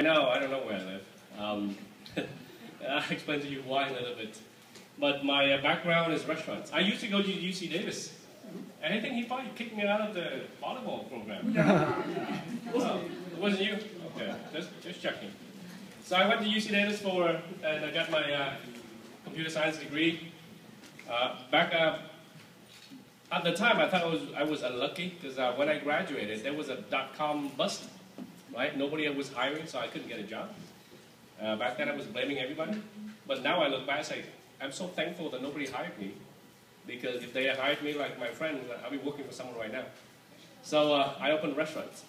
I don't know where I live. I'll explain to you why in a little bit. But my background is restaurants. I used to go to UC Davis. And I think he probably kicked me out of the volleyball program. So, it wasn't you? Okay, just checking. So I went to UC Davis and I got my computer science degree. At the time, I thought I was unlucky because when I graduated, there was a dot-com bust, right? Nobody was hiring, so I couldn't get a job. Back then, I was blaming everybody. But now I look back and say, I'm so thankful that nobody hired me, because if they had hired me like my friend, I'd be working for someone right now. So I opened restaurants.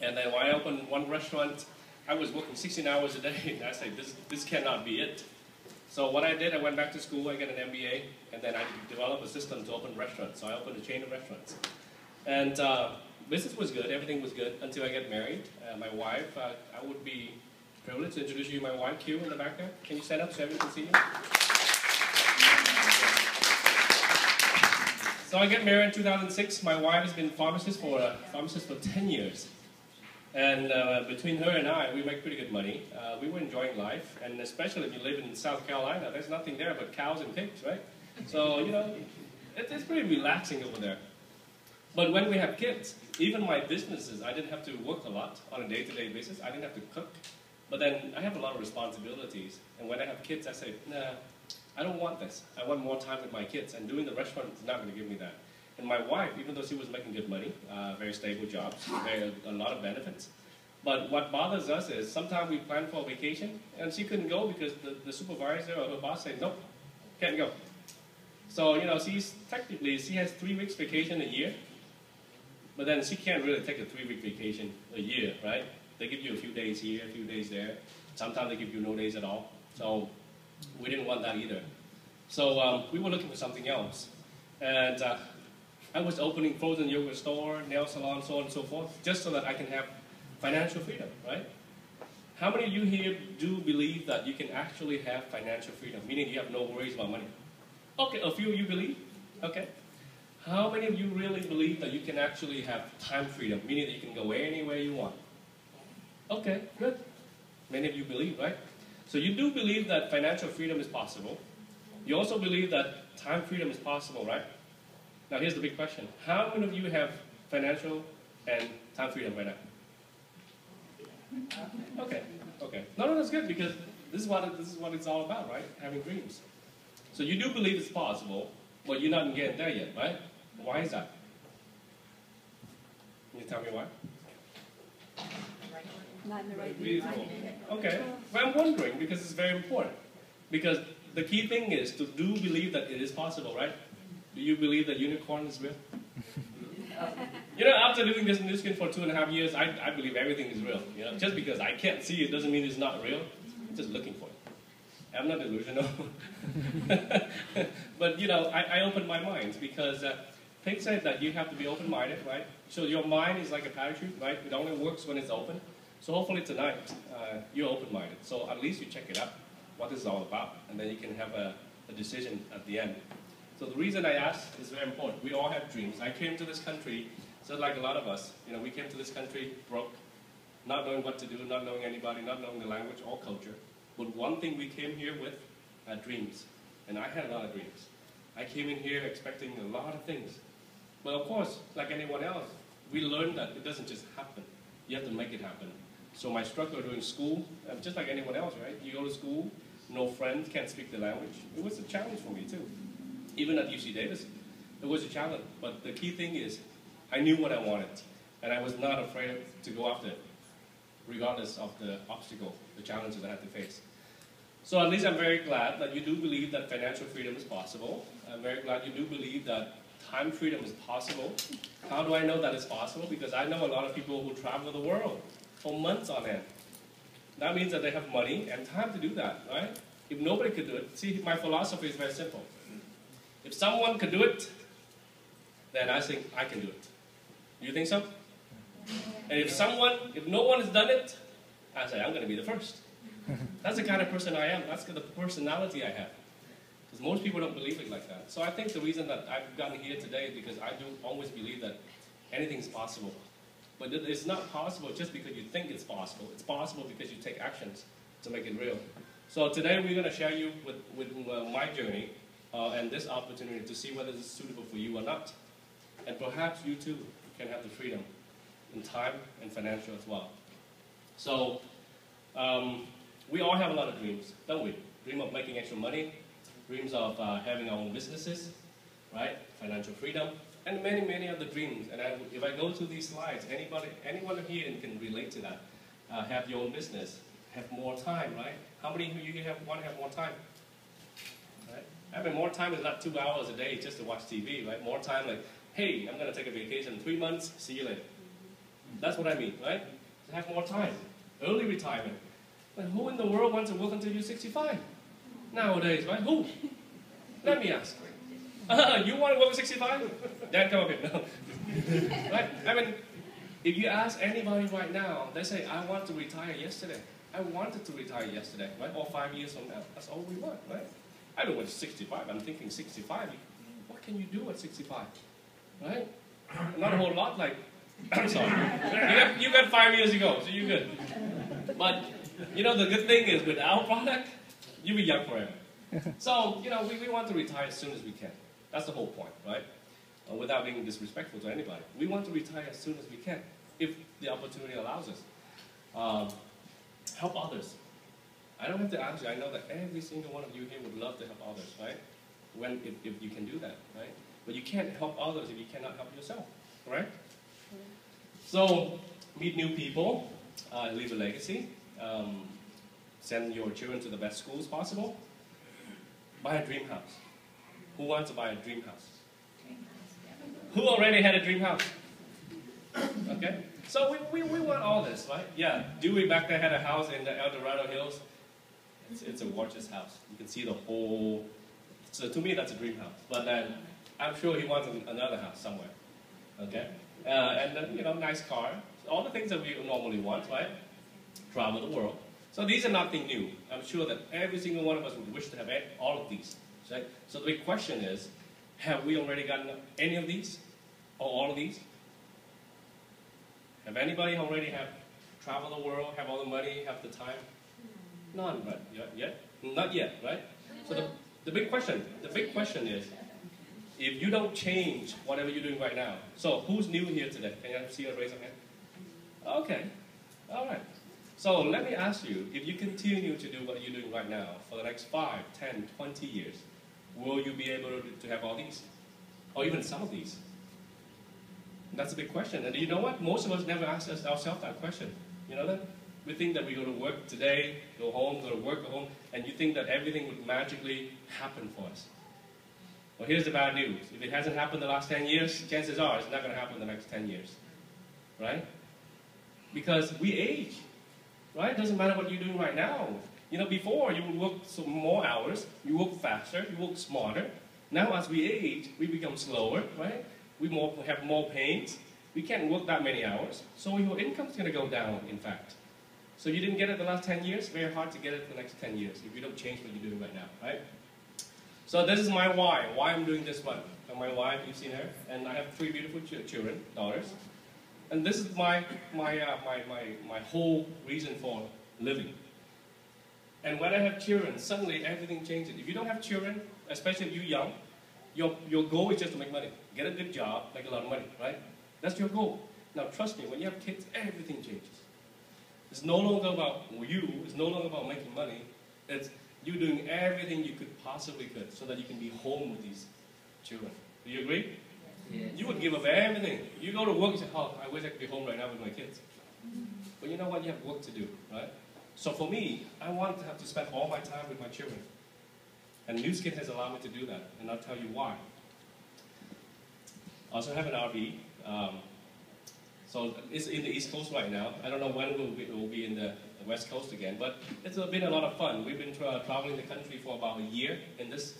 And then when I opened one restaurant, I was working 16 hours a day. And I said, this cannot be it. So what I did, I went back to school, I got an MBA, and then I developed a system to open restaurants. So I opened a chain of restaurants. And business was good, everything was good, until I got married. My wife, I would be privileged to introduce you to my wife, Q, in the back there. Can you stand up so everyone can see you? So I got married in 2006. My wife has been a pharmacist for 10 years. And between her and I, we make pretty good money. We were enjoying life, and especially if you live in South Carolina, there's nothing there but cows and pigs, right? So, you know, it's pretty relaxing over there. But when we have kids, even my businesses, I didn't have to work a lot on a day-to-day basis. I didn't have to cook. But then I have a lot of responsibilities. And when I have kids, I say, nah, I don't want this. I want more time with my kids. And doing the restaurant is not going to give me that. And my wife, even though she was making good money, very stable job, a lot of benefits. But what bothers us is sometimes we plan for a vacation, and she couldn't go because the supervisor or her boss said, nope, can't go. So, you know, she has 3 weeks vacation a year, but then she can't really take a 3-week vacation a year, right? They give you a few days here, a few days there. Sometimes they give you no days at all. So we didn't want that either. So we were looking for something else. And I was opening frozen yogurt store, nail salon, so on and so forth, just so that I can have financial freedom, right? How many of you here do believe that you can actually have financial freedom, meaning you have no worries about money? Okay, a few of you believe? Okay. How many of you really believe that you can actually have time freedom, meaning that you can go anywhere you want? Okay, good. Many of you believe, right? So you do believe that financial freedom is possible. You also believe that time freedom is possible, right? Now here's the big question. How many of you have financial and time freedom right now? Okay. No, that's good, because this is what it's all about, right? Having dreams. So you do believe it's possible, but you're not getting there yet, right? Why is that? Can you tell me why? Not in the right way. Okay. Well, I'm wondering, because it's very important. Because the key thing is to do believe that it is possible, right? Do you believe that unicorn is real? You know, after doing this Nu Skin for 2.5 years, I believe everything is real. You know, just because I can't see it doesn't mean it's not real. I'm just looking for it. I'm not delusional. But, you know, I opened my mind because Pink said that you have to be open-minded, right? So your mind is like a parachute, right? It only works when it's open. So hopefully tonight, you're open-minded. So at least you check it out, what this is all about, and then you can have a decision at the end. So the reason I asked is very important. We all have dreams. I came to this country, just like a lot of us. You know, we came to this country broke, not knowing what to do, not knowing anybody, not knowing the language or culture. But one thing we came here with are dreams. And I had a lot of dreams. I came in here expecting a lot of things. But of course, like anyone else, we learned that it doesn't just happen. You have to make it happen. So my struggle during school, just like anyone else, right? You go to school, no friends, can't speak the language. It was a challenge for me too. Even at UC Davis, it was a challenge. But the key thing is, I knew what I wanted. And I was not afraid to go after it, regardless of the obstacle, the challenges I had to face. So at least I'm very glad that you do believe that financial freedom is possible. I'm very glad you do believe that time freedom is possible. How do I know that it's possible? Because I know a lot of people who travel the world for months on end. That means that they have money and time to do that, right? If nobody could do it, see, my philosophy is very simple. If someone could do it, then I think I can do it. Do you think so? And if no one has done it, I say I'm going to be the first. That's the kind of person I am. That's the personality I have. Because most people don't believe it like that. So I think the reason that I've gotten here today is because I do always believe that anything's possible. But it's not possible just because you think it's possible. It's possible because you take actions to make it real. So today we're going to share you with my journey and this opportunity to see whether it's suitable for you or not. And perhaps you too can have the freedom in time and financial as well. So we all have a lot of dreams, don't we? Dream of making extra money, dreams of having our own businesses, right? Financial freedom, and many, many other dreams. And if I go through these slides, anyone here can relate to that. Have your own business, have more time, right? How many of you want to have more time? Right? Having more time is not 2 hours a day just to watch TV, right? More time like, hey, I'm going to take a vacation 3 months, see you later. That's what I mean, right? To have more time. Early retirement. But who in the world wants to work until you're 65? Nowadays, right? Who? Let me ask. You want to work at 65? Dad, come up here. No. Right? I mean, if you ask anybody right now, they say, I want to retire yesterday. I wanted to retire yesterday, right? Or 5 years from now. That's all we want, right? I don't want 65. I'm thinking 65. What can you do at 65? Right? Not a whole lot, like, I'm sorry. You got 5 years to go, so you're good. But, you know, the good thing is with our product, you'll be young forever. So, you know, we want to retire as soon as we can. That's the whole point, right? Without being disrespectful to anybody. We want to retire as soon as we can, if the opportunity allows us. Help others. I don't have to ask you. I know that every single one of you here would love to help others, right? If you can do that, right? But you can't help others if you cannot help yourself, right? So, meet new people, leave a legacy, send your children to the best schools possible, buy a dream house. Who wants to buy a dream house? Who already had a dream house? Okay? So we want all this, right? Yeah, Dewey back there had a house in the El Dorado Hills. It's a gorgeous house. You can see the whole... So to me, that's a dream house. But then, I'm sure he wants another house somewhere. Okay? And then, you know, nice car. All the things that we normally want, right? Travel the world. So these are nothing new. I'm sure that every single one of us would wish to have all of these. Right? So the big question is, have we already gotten any of these? Or all of these? Have anybody already have traveled the world, have all the money, have the time? None, right? Yet? Not yet, right? So the big question is, if you don't change whatever you're doing right now, so who's new here today? Can you see a raise of hand? Okay, all right. So let me ask you, if you continue to do what you're doing right now for the next 5, 10, 20 years, will you be able to have all these? Or even some of these? That's a big question. And you know what? Most of us never ask ourselves that question. You know that? We think that we go to work today, go home, go to work, go home, and you think that everything would magically happen for us. Well, here's the bad news. If it hasn't happened the last 10 years, chances are it's not going to happen the next 10 years. Right? Because we age. Right? It doesn't matter what you're doing right now. You know, before you would work some more hours, you work faster, you work smarter. Now as we age, we become slower, right? We have more pains. We can't work that many hours. So your income's going to go down, in fact. So you didn't get it the last 10 years, very hard to get it the next 10 years if you don't change what you're doing right now, right? So this is my why I'm doing this one. And my wife, you've seen her, and I have 3 beautiful children, daughters. And this is my whole reason for living. And when I have children, suddenly everything changes. If you don't have children, especially if you're young, your goal is just to make money. Get a good job, make a lot of money, right? That's your goal. Now trust me, when you have kids, everything changes. It's no longer about you, it's no longer about making money. It's you doing everything you could possibly could so that you can be home with these children. Do you agree? Yes. You would give up everything. You go to work and say, oh, I wish I could be home right now with my kids. But you know what? You have work to do, right? So for me, I want to have to spend all my time with my children. And Nu Skin has allowed me to do that, and I'll tell you why. I also have an RV. So it's in the East Coast right now. I don't know when it will be in the West Coast again, but it's been a lot of fun. We've been traveling the country for about a year in this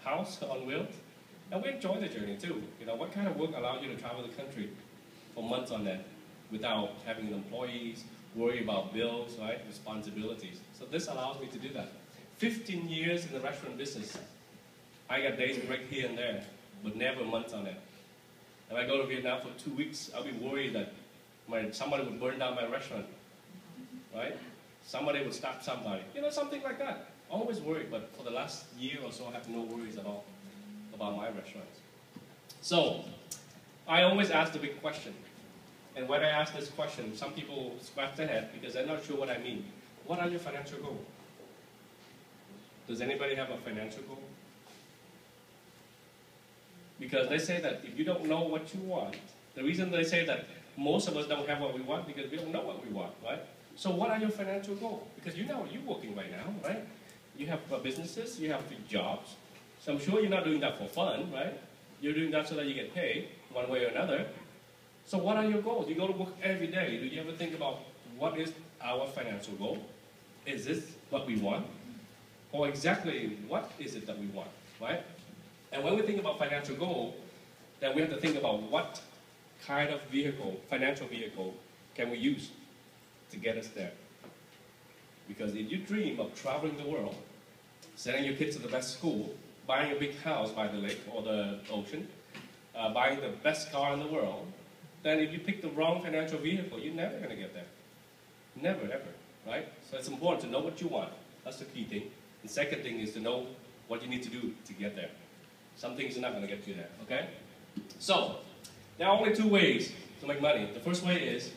house on wheels. And we enjoy the journey too. You know, what kind of work allows you to travel the country for months on end without having employees, worry about bills, right, responsibilities. So this allows me to do that. 15 years in the restaurant business. I got days break here and there, but never months on end. If I go to Vietnam for 2 weeks, I'll be worried that somebody would burn down my restaurant, right? Somebody would stab somebody, something like that. Always worried, but for the last year or so, I have no worries at all about my restaurants. So, I always ask the big question. And when I ask this question, some people scratch their head because they're not sure what I mean. What are your financial goals? Does anybody have a financial goal? Because they say that if you don't know what you want, the reason they say that most of us don't have what we want because we don't know what we want, right? So what are your financial goals? Because you're working right now, right? You have businesses, you have jobs. So I'm sure you're not doing that for fun, right? You're doing that so that you get paid one way or another. So what are your goals? You go to work every day. Do you ever think about what is our financial goal? Is this what we want? Or exactly what is it that we want, right? And when we think about financial goal, then we have to think about what kind of vehicle, financial vehicle, can we use to get us there. Because if you dream of traveling the world, sending your kids to the best school, buying a big house by the lake or the ocean, buying the best car in the world, then if you pick the wrong financial vehicle, you're never going to get there. Never, ever, right? So it's important to know what you want. That's the key thing. The second thing is to know what you need to do to get there. Some things are not going to get you there, okay? So, there are only two ways to make money. The first way is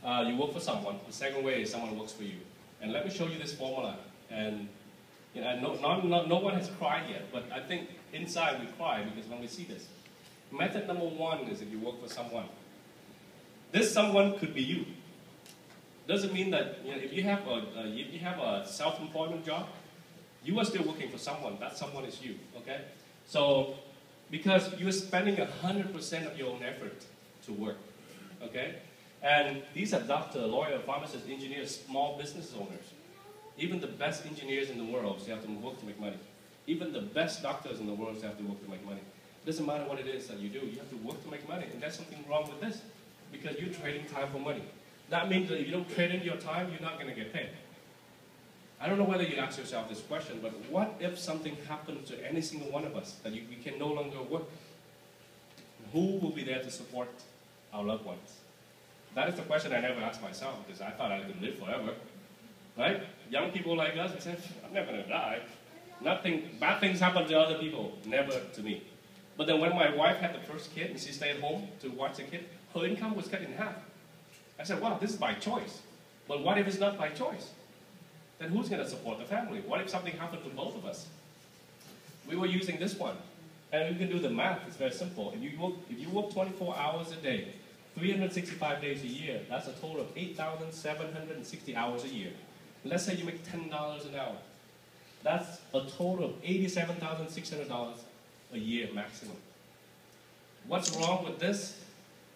you work for someone. The second way is someone works for you. And let me show you this formula. And no one has cried yet, but I think inside we cry because when we see this. Method number one is if you work for someone. This someone could be you. Doesn't mean that if you have a self-employment job, you are still working for someone. That someone is you. Okay. So because you are spending 100% of your own effort to work. Okay. And these are doctor, lawyer, pharmacist, engineers, small business owners. Even the best engineers in the world, they have to work to make money. Even the best doctors in the world, they have to work to make money. It doesn't matter what it is that you do, you have to work to make money. And there's something wrong with this, because you're trading time for money. That means that if you don't trade in your time, you're not going to get paid. I don't know whether you ask yourself this question, but what if something happens to any single one of us, that we can no longer work? Who will be there to support our loved ones? That is the question I never asked myself, because I thought I could live forever. Right? Young people like us, we say, I'm never going to die. Bad things happen to other people, never to me. But then when my wife had the first kid, and she stayed home to watch the kid, her income was cut in half. I said, wow, this is by choice. But what if it's not by choice? Then who's going to support the family? What if something happened to both of us? We were using this one. And you can do the math. It's very simple. If you work 24 hours a day, 365 days a year, that's a total of 8,760 hours a year. Let's say you make $10 an hour. That's a total of $87,600 a year maximum. What's wrong with this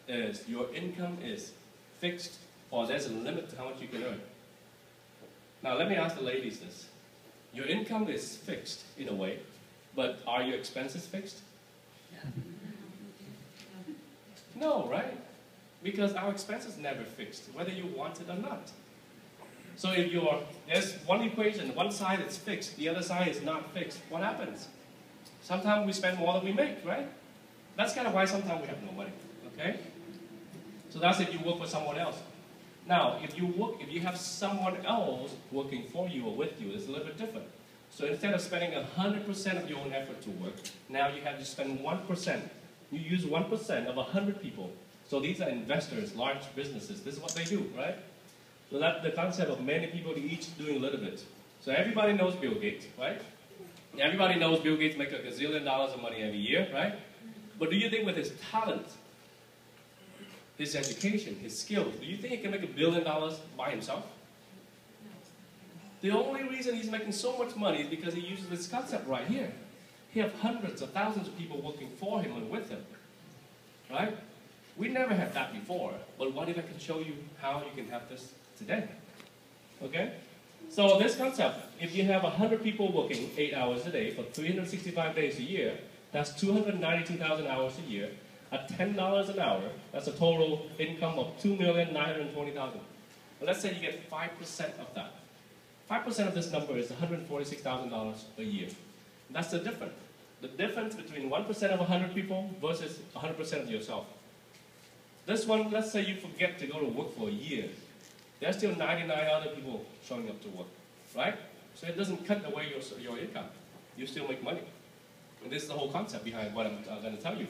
is your income is fixed, or there's a limit to how much you can earn. Now let me ask the ladies this. Your income is fixed in a way, but are your expenses fixed? No, right? Because our expenses never fixed, whether you want it or not. So if there's one equation, one side is fixed, the other side is not fixed, what happens? Sometimes we spend more than we make, right? That's kind of why sometimes we have no money, okay? So that's if you work for someone else. Now, if you have someone else working for you or with you, it's a little bit different. So instead of spending 100% of your own effort to work, now you have to spend 1%. You use 1% of 100 people. So these are investors, large businesses. This is what they do, right? So that's the concept of many people each doing a little bit. So everybody knows Bill Gates, right? Everybody knows Bill Gates makes $1 gazillion of money every year, right? But do you think with his talent, his education, his skills, do you think he can make $1 billion by himself? The only reason he's making so much money is because he uses this concept right here. He has hundreds of thousands of people working for him and with him, right? We never had that before, but what if I can show you how you can have this today? Okay? So this concept, if you have 100 people working 8 hours a day for 365 days a year, that's 292,000 hours a year. At $10 an hour, that's a total income of $2,920,000. Let's say you get 5% of that. 5% of this number is $146,000 a year. That's the difference. The difference between 1% of 100 people versus 100% of yourself. This one, let's say you forget to go to work for a year. There's still 99 other people showing up to work, right? So it doesn't cut away your income. You still make money. And this is the whole concept behind what I'm going to tell you.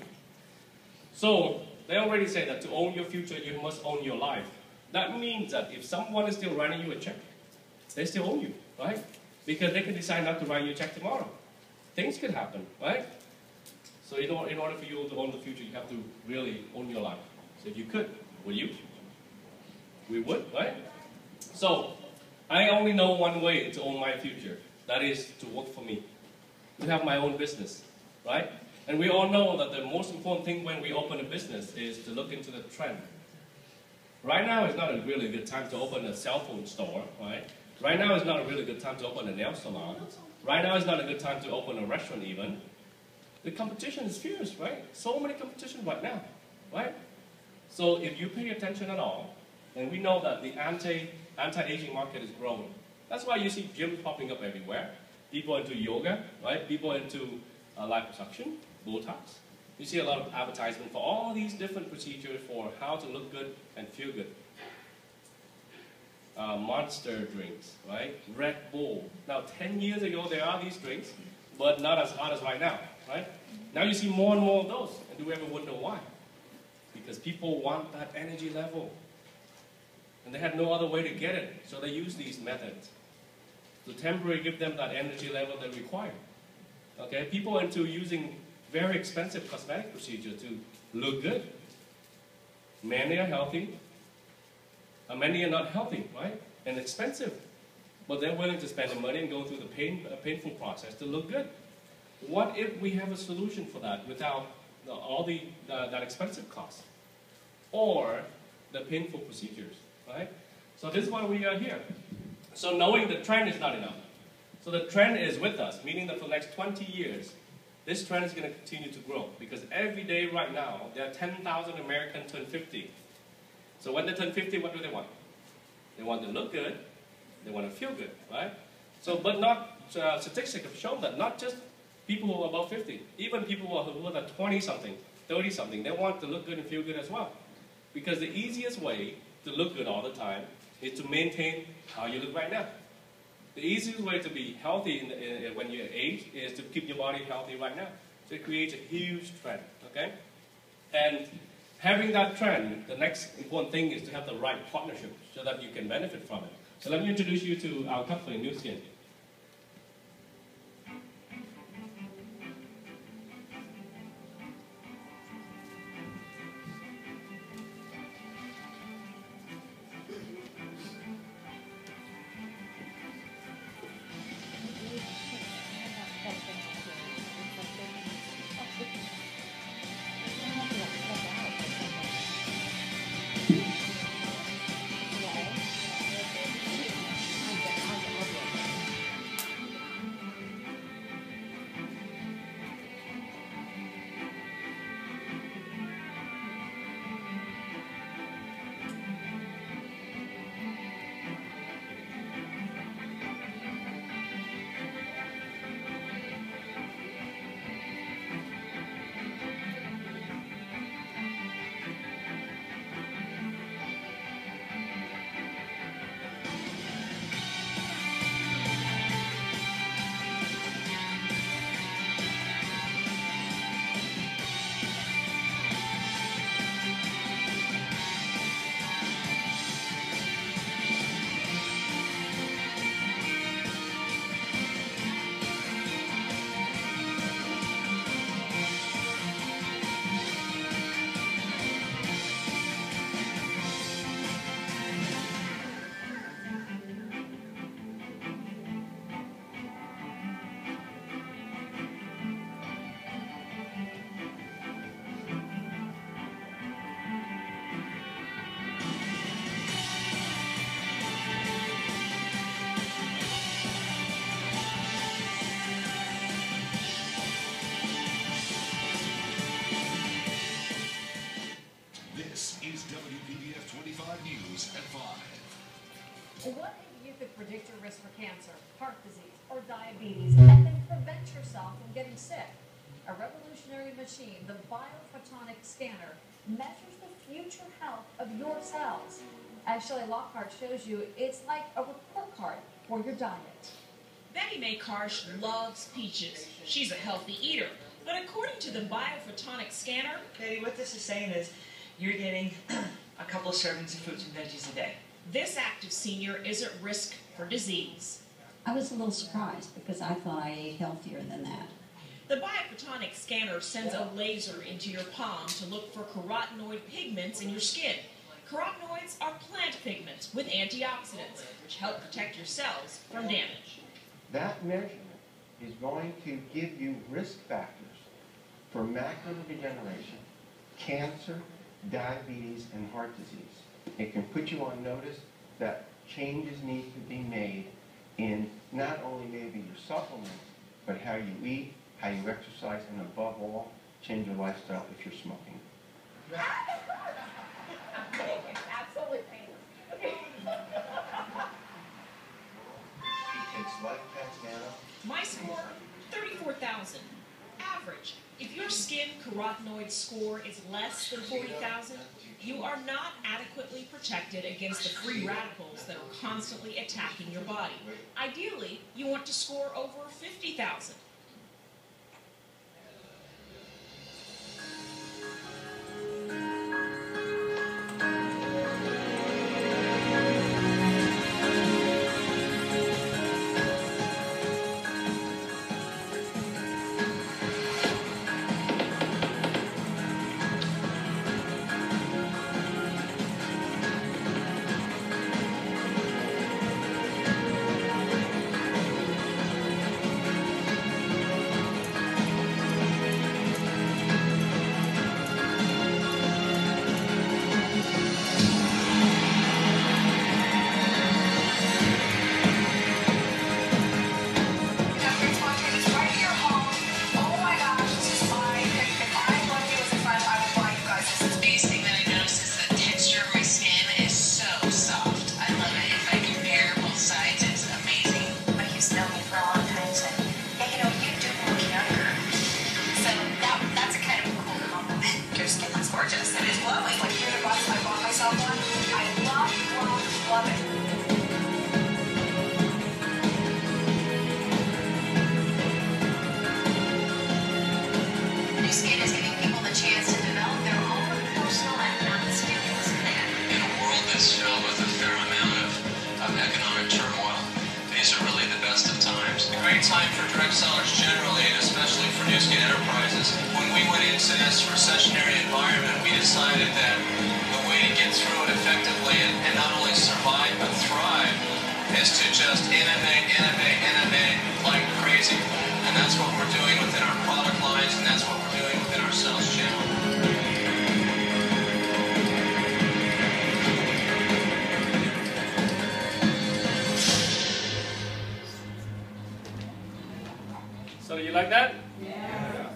So they already say that to own your future, you must own your life. That means that if someone is still writing you a check, they still own you, right? Because they can decide not to write you a check tomorrow. Things could happen, right? So in order for you to own the future, you have to really own your life. So if you could, would you? We would, right? So I only know one way to own my future. That is to work for me, to have my own business, right? And we all know that the most important thing when we open a business is to look into the trend. Right now is not a really good time to open a cell phone store, right? Right now is not a really good time to open a nail salon. Right now is not a good time to open a restaurant even. The competition is fierce, right? So many competition right now, right? So if you pay attention at all, and we know that the anti-aging market is growing. That's why you see gyms popping up everywhere. People into yoga, right? People into liposuction, Botox. You see a lot of advertisement for all these different procedures for how to look good and feel good. Monster drinks, right? Red Bull. Now, 10 years ago, there are these drinks, but not as hot as right now, right? Now you see more and more of those. And do we ever wonder why? Because people want that energy level. And they had no other way to get it, so they use these methods to temporarily give them that energy level they require. Okay? People are into using very expensive cosmetic procedures to look good. Many are healthy, and many are not healthy, right? And expensive. But they're willing to spend the money and go through the painful process to look good. What if we have a solution for that without all that expensive cost? Or the painful procedures, right? So this is why we are here. So knowing the trend is not enough. So the trend is with us, meaning that for the next 20 years, this trend is going to continue to grow. Because every day right now, there are 10,000 Americans turn 50. So when they turn 50, what do they want? They want to look good. They want to feel good, right? So, but not, statistics have shown that not just people who are above 50, even people who are 20-something, 30-something, they want to look good and feel good as well. Because the easiest way to look good all the time is to maintain how you look right now. The easiest way to be healthy when you age is to keep your body healthy right now. So it creates a huge trend, okay? And having that trend, the next important thing is to have the right partnership so that you can benefit from it. So let me introduce you to our company, Nu Sacramento. What if you could predict your risk for cancer, heart disease, or diabetes, and then prevent yourself from getting sick? a revolutionary machine, the biophotonic scanner, measures the future health of your cells. As Shelley Lockhart shows you, it's like a report card for your diet. Betty Mae Karsh loves peaches. She's a healthy eater. But according to the biophotonic scanner, Betty, what this is saying is you're getting a couple of servings of fruits and veggies a day. this active senior is at risk for disease. I was a little surprised because I thought I ate healthier than that. The biophotonic scanner sends a laser into your palm to look for carotenoid pigments in your skin. Carotenoids are plant pigments with antioxidants, which help protect your cells from damage. That measurement is going to give you risk factors for macular degeneration, cancer, diabetes, and heart disease. It can put you on notice that changes need to be made in not only maybe your supplements, but how you eat, how you exercise, and above all, change your lifestyle if you're smoking. Absolutely painless. He takes life packs now. My score, 34,000. Average. If your skin carotenoid score is less than 40,000, you are not adequately protected against the free radicals that are constantly attacking your body. Ideally, you want to score over 50,000. Time for direct sellers generally, and especially for Nu Skin Enterprises. When we went into this recessionary environment, we decided that the way to get through it effectively and not only survive but thrive is to just innovate like crazy. And that's what we're doing within our product lines, and that's what we're doing within our sales channel. So you like that? Yeah.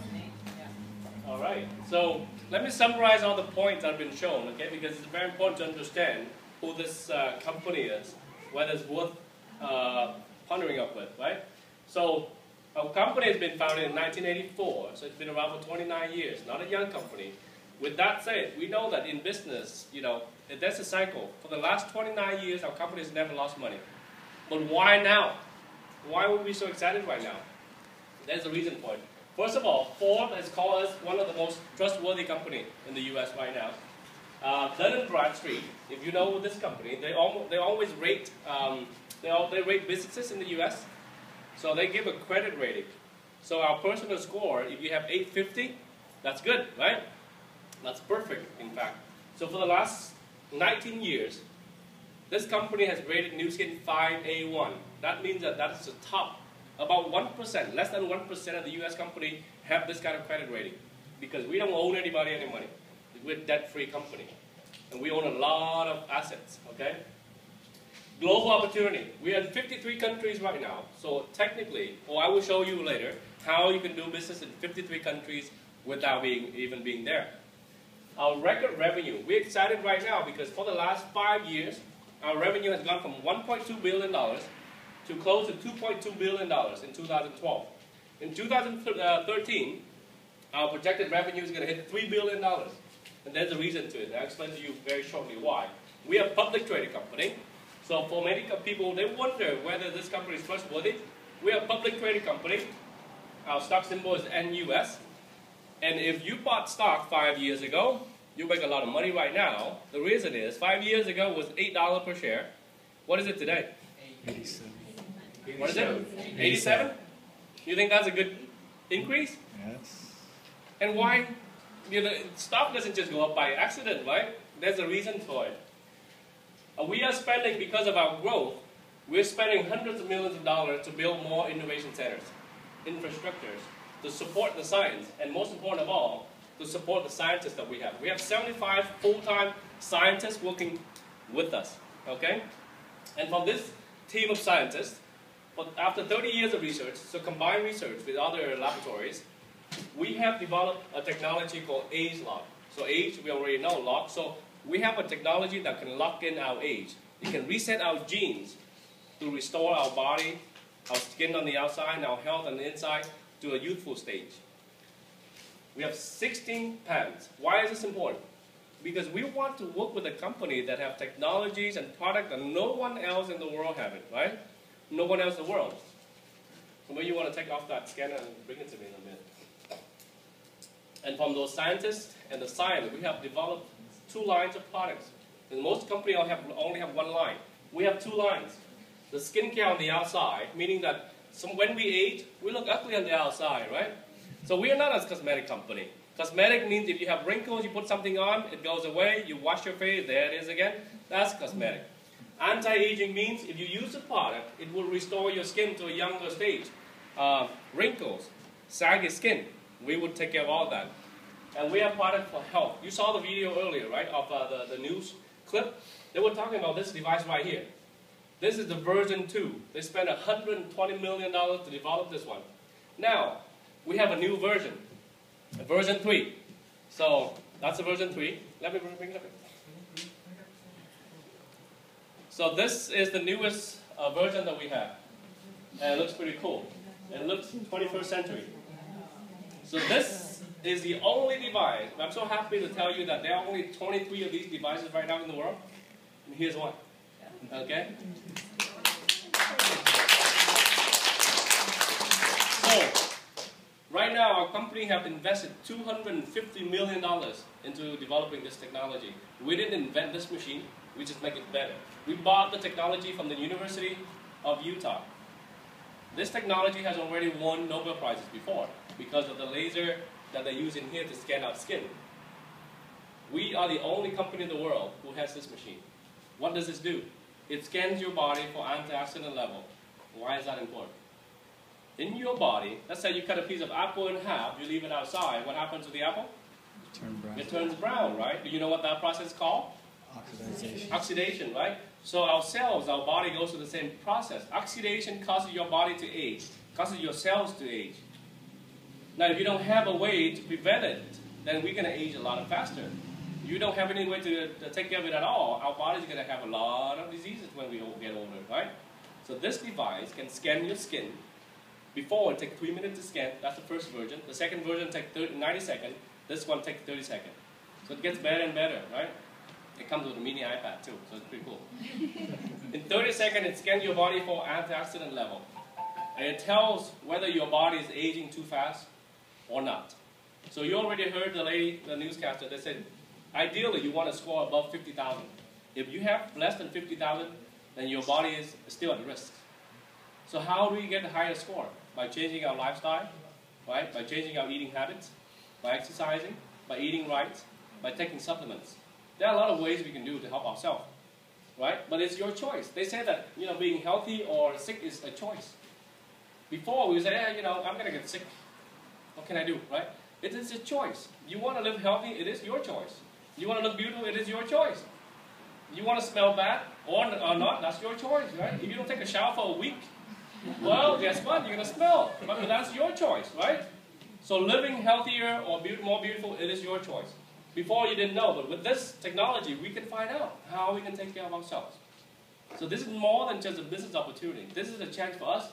All right. So let me summarize all the points that have been shown, okay? Because it's very important to understand who this company is, whether it's worth partnering up with, right? So our company has been founded in 1984, so it's been around for 29 years, not a young company. With that said, we know that in business, you know, there's a cycle. For the last 29 years, our company has never lost money. But why now? Why would we be so excited right now? There's a reason for it. First of all, Forbes has called us one of the most trustworthy companies in the U.S. right now. Dun & Bradstreet, if you know this company, they always rate they rate businesses in the U.S. So they give a credit rating. So our personal score, if you have 850, that's good, right? That's perfect, in fact. So for the last 19 years, this company has rated Nu Skin 5A1. That means that is the top. About 1%, less than 1% of the U.S. company have this kind of credit rating because we don't owe anybody any money. We're a debt-free company, and we own a lot of assets, okay? Global opportunity. We are in 53 countries right now, so technically, I will show you later how you can do business in 53 countries without even being there. Our record revenue. We're excited right now because for the last 5 years, our revenue has gone from $1.2 billion to close to $2.2 billion in 2012. In 2013, Our projected revenue is going to hit $3 billion. And there's a reason to it. I'll explain to you very shortly why. We are a public traded company. So for many people, they wonder whether this company is trustworthy. We are a public traded company. Our stock symbol is NUS. And if you bought stock 5 years ago, you make a lot of money right now. The reason is 5 years ago was $8 per share. What is it today? 87. What is it? 87? You think that's a good increase? Yes. And why? You know, stock doesn't just go up by accident, right? There's a reason for it. We are spending, because of our growth, we're spending hundreds of millions of dollars to build more innovation centers, infrastructures, to support the science, and most important of all, to support the scientists that we have. We have 75 full-time scientists working with us, okay? And from this team of scientists, after 30 years of research, so combined research with other laboratories, we have developed a technology called age lock. So age, we already know, lock. So we have a technology that can lock in our age. It can reset our genes to restore our body, our skin on the outside, and our health on the inside to a youthful stage. We have 16 patents. Why is this important? Because we want to work with a company that have technologies and products that no one else in the world have it, right? No one else in the world. So maybe you want to take off that scanner and bring it to me in a minute. And from those scientists and the science, we have developed 2 lines of products. And most companies only have 1 line. We have 2 lines. The skincare on the outside, meaning that when we age, we look ugly on the outside, right? So we are not a cosmetic company. Cosmetic means if you have wrinkles, you put something on, it goes away, you wash your face, there it is again. That's cosmetic. Anti-aging means if you use the product, it will restore your skin to a younger stage. Wrinkles, saggy skin, we would take care of all that. And we have product for health. You saw the video earlier, right, of the news clip. They were talking about this device right here. This is the version 2. They spent $120 million to develop this one. Now, we have a new version, version 3. So that's a version 3. Let me bring it up. So this is the newest version that we have. And it looks pretty cool. It looks 21st century. So this is the only device. I'm so happy to tell you that there are only 23 of these devices right now in the world. And here's one. Okay? So, right now our company have invested $250 million into developing this technology. We didn't invent this machine, we just make it better. We bought the technology from the University of Utah. This technology has already won Nobel Prizes before because of the laser that they use in here to scan out skin. We are the only company in the world who has this machine. What does this do? It scans your body for antioxidant level. Why is that important? In your body, let's say you cut a piece of apple in half, you leave it outside, what happens to the apple? It turns brown, right? Do you know what that process is called? Oxidation. Oxidation, right? So our cells, our body goes through the same process. Oxidation causes your body to age, causes your cells to age. Now, if you don't have a way to prevent it, then we're going to age a lot faster. If you don't have any way to take care of it at all, our body's going to have a lot of diseases when we get older, right? So this device can scan your skin. Before, it takes 3 minutes to scan. That's the first version. The second version takes 90 seconds. This one takes 30 seconds. So it gets better and better, right? It comes with a mini iPad too, so it's pretty cool. In 30 seconds, it scans your body for antioxidant level. And it tells whether your body is aging too fast or not. So you already heard the lady, the newscaster, that said, ideally you want to score above 50,000. If you have less than 50,000, then your body is still at risk. So how do we get a higher score? By changing our lifestyle, right? By changing our eating habits, by exercising, by eating right, by taking supplements. There are a lot of ways we can do to help ourselves, right? But it's your choice. They say that, you know, being healthy or sick is a choice. Before we say, you know, I'm going to get sick. What can I do, right? It is a choice. You want to live healthy, it is your choice. You want to look beautiful, it is your choice. You want to smell bad or not, that's your choice, right? If you don't take a shower for a week, well, guess what? You're going to smell. But that's your choice, right? So living healthier or more beautiful, it is your choice. Before you didn't know, but with this technology, we can find out how we can take care of ourselves. So this is more than just a business opportunity. This is a chance for us,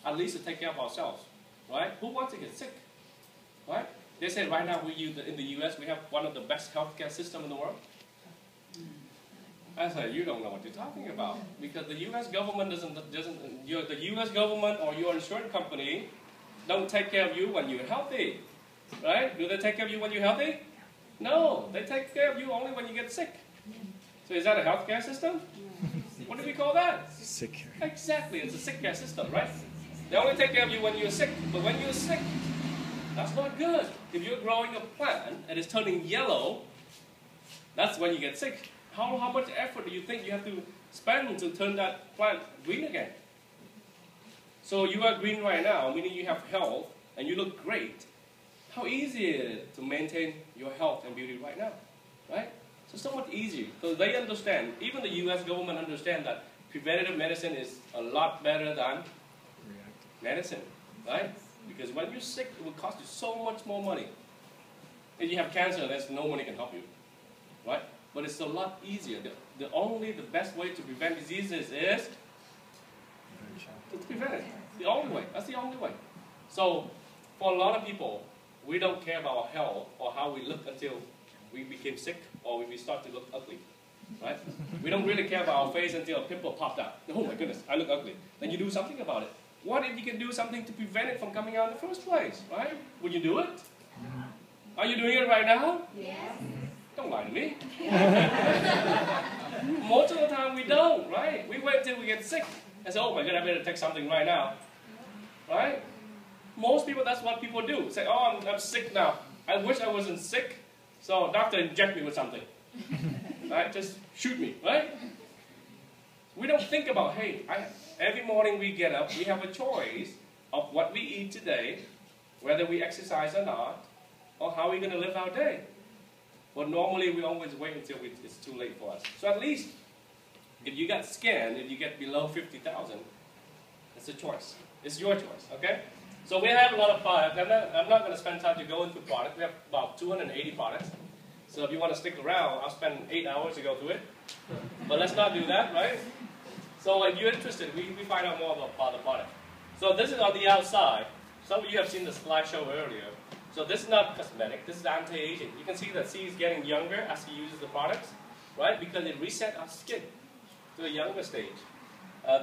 at least, to take care of ourselves, right? Who wants to get sick, right? They say right now in the U.S. we have one of the best healthcare systems in the world. I said, you don't know what you're talking about, because the U.S. government the U.S. government or your insurance company don't take care of you when you're healthy, right? Do they take care of you when you're healthy? No, they take care of you only when you get sick. So is that a healthcare system? What do we call that? Sick care. Exactly, it's a sick care system, right? They only take care of you when you're sick, but when you're sick, that's not good. If you're growing a plant and it's turning yellow, that's when you get sick. How much effort do you think you have to spend to turn that plant green again? So you are green right now, meaning you have health and you look great. How easy is it to maintain your health and beauty right now, right? So much easier. So they understand, even the U.S. government understands that preventative medicine is a lot better than medicine, right? Because when you're sick, it will cost you so much more money. If you have cancer, there's no money can help you, right? But it's a lot easier. The best way to prevent diseases is to prevent it. The only way. That's the only way. So for a lot of people, we don't care about our health or how we look until we became sick or we start to look ugly, right? We don't really care about our face until a pimple popped out. Oh my goodness, I look ugly. Then you do something about it. What if you can do something to prevent it from coming out in the first place, right? Would you do it? Are you doing it right now? Yes. Don't lie to me. Most of the time we don't, right? We wait until we get sick and say, oh my God, I better take something right now, right? Most people, that's what people do. Say, oh, I'm sick now. I wish I wasn't sick, so doctor inject me with something. Right? Just shoot me, right? We don't think about, hey, every morning we get up, we have a choice of what we eat today, whether we exercise or not, or how we're going to live our day. But normally we always wait until it's too late for us. So at least, if you got scanned, if you get below 50,000, it's a choice. It's your choice, okay? So we have a lot of products. I'm not going to spend time to go into products. We have about 280 products. So if you want to stick around, I'll spend 8 hours to go through it. But let's not do that, right? So if you're interested, we find out more about the product. So this is on the outside. Some of you have seen the slideshow earlier. So this is not cosmetic, this is anti-aging. You can see that C is getting younger as he uses the products, right? Because it resets our skin to a younger stage.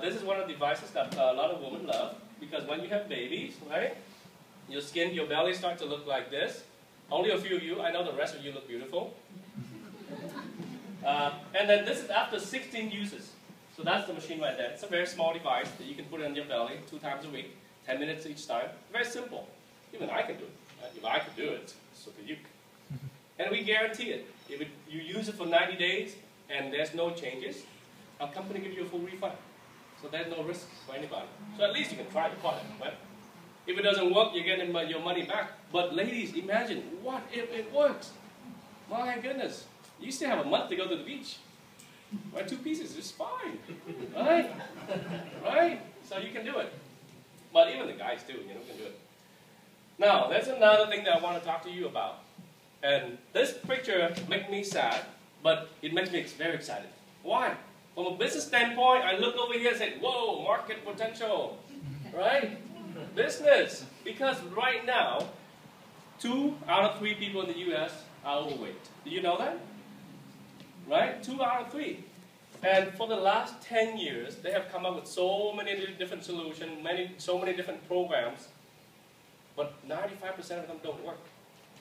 This is one of the devices that a lot of women love, because when you have babies, right? Your skin, your belly starts to look like this. Only a few of you, I know the rest of you look beautiful. And then this is after 16 uses. So that's the machine right there. It's a very small device that you can put on your belly 2 times a week, 10 minutes each time. Very simple. Even I can do it. If I could do it, so could you. And we guarantee it. If you use it for 90 days and there's no changes, our company gives you a full refund. So there's no risk for anybody. So at least you can try the product, right? If it doesn't work, you're getting your money back. But ladies, imagine, what if it works? My goodness. You still have a month to go to the beach. Right? 2 pieces is fine. Right? Right? So you can do it. But even the guys too, can do it. Now, there's another thing that I want to talk to you about. And this picture makes me sad, but it makes me very excited. Why? From a business standpoint, I look over here and say, whoa, market potential. Right? Business. Because right now, 2 out of 3 people in the U.S. are overweight. Do you know that? Right? 2 out of 3. And for the last 10 years, they have come up with so many different solutions, so many different programs, but 95% of them don't work.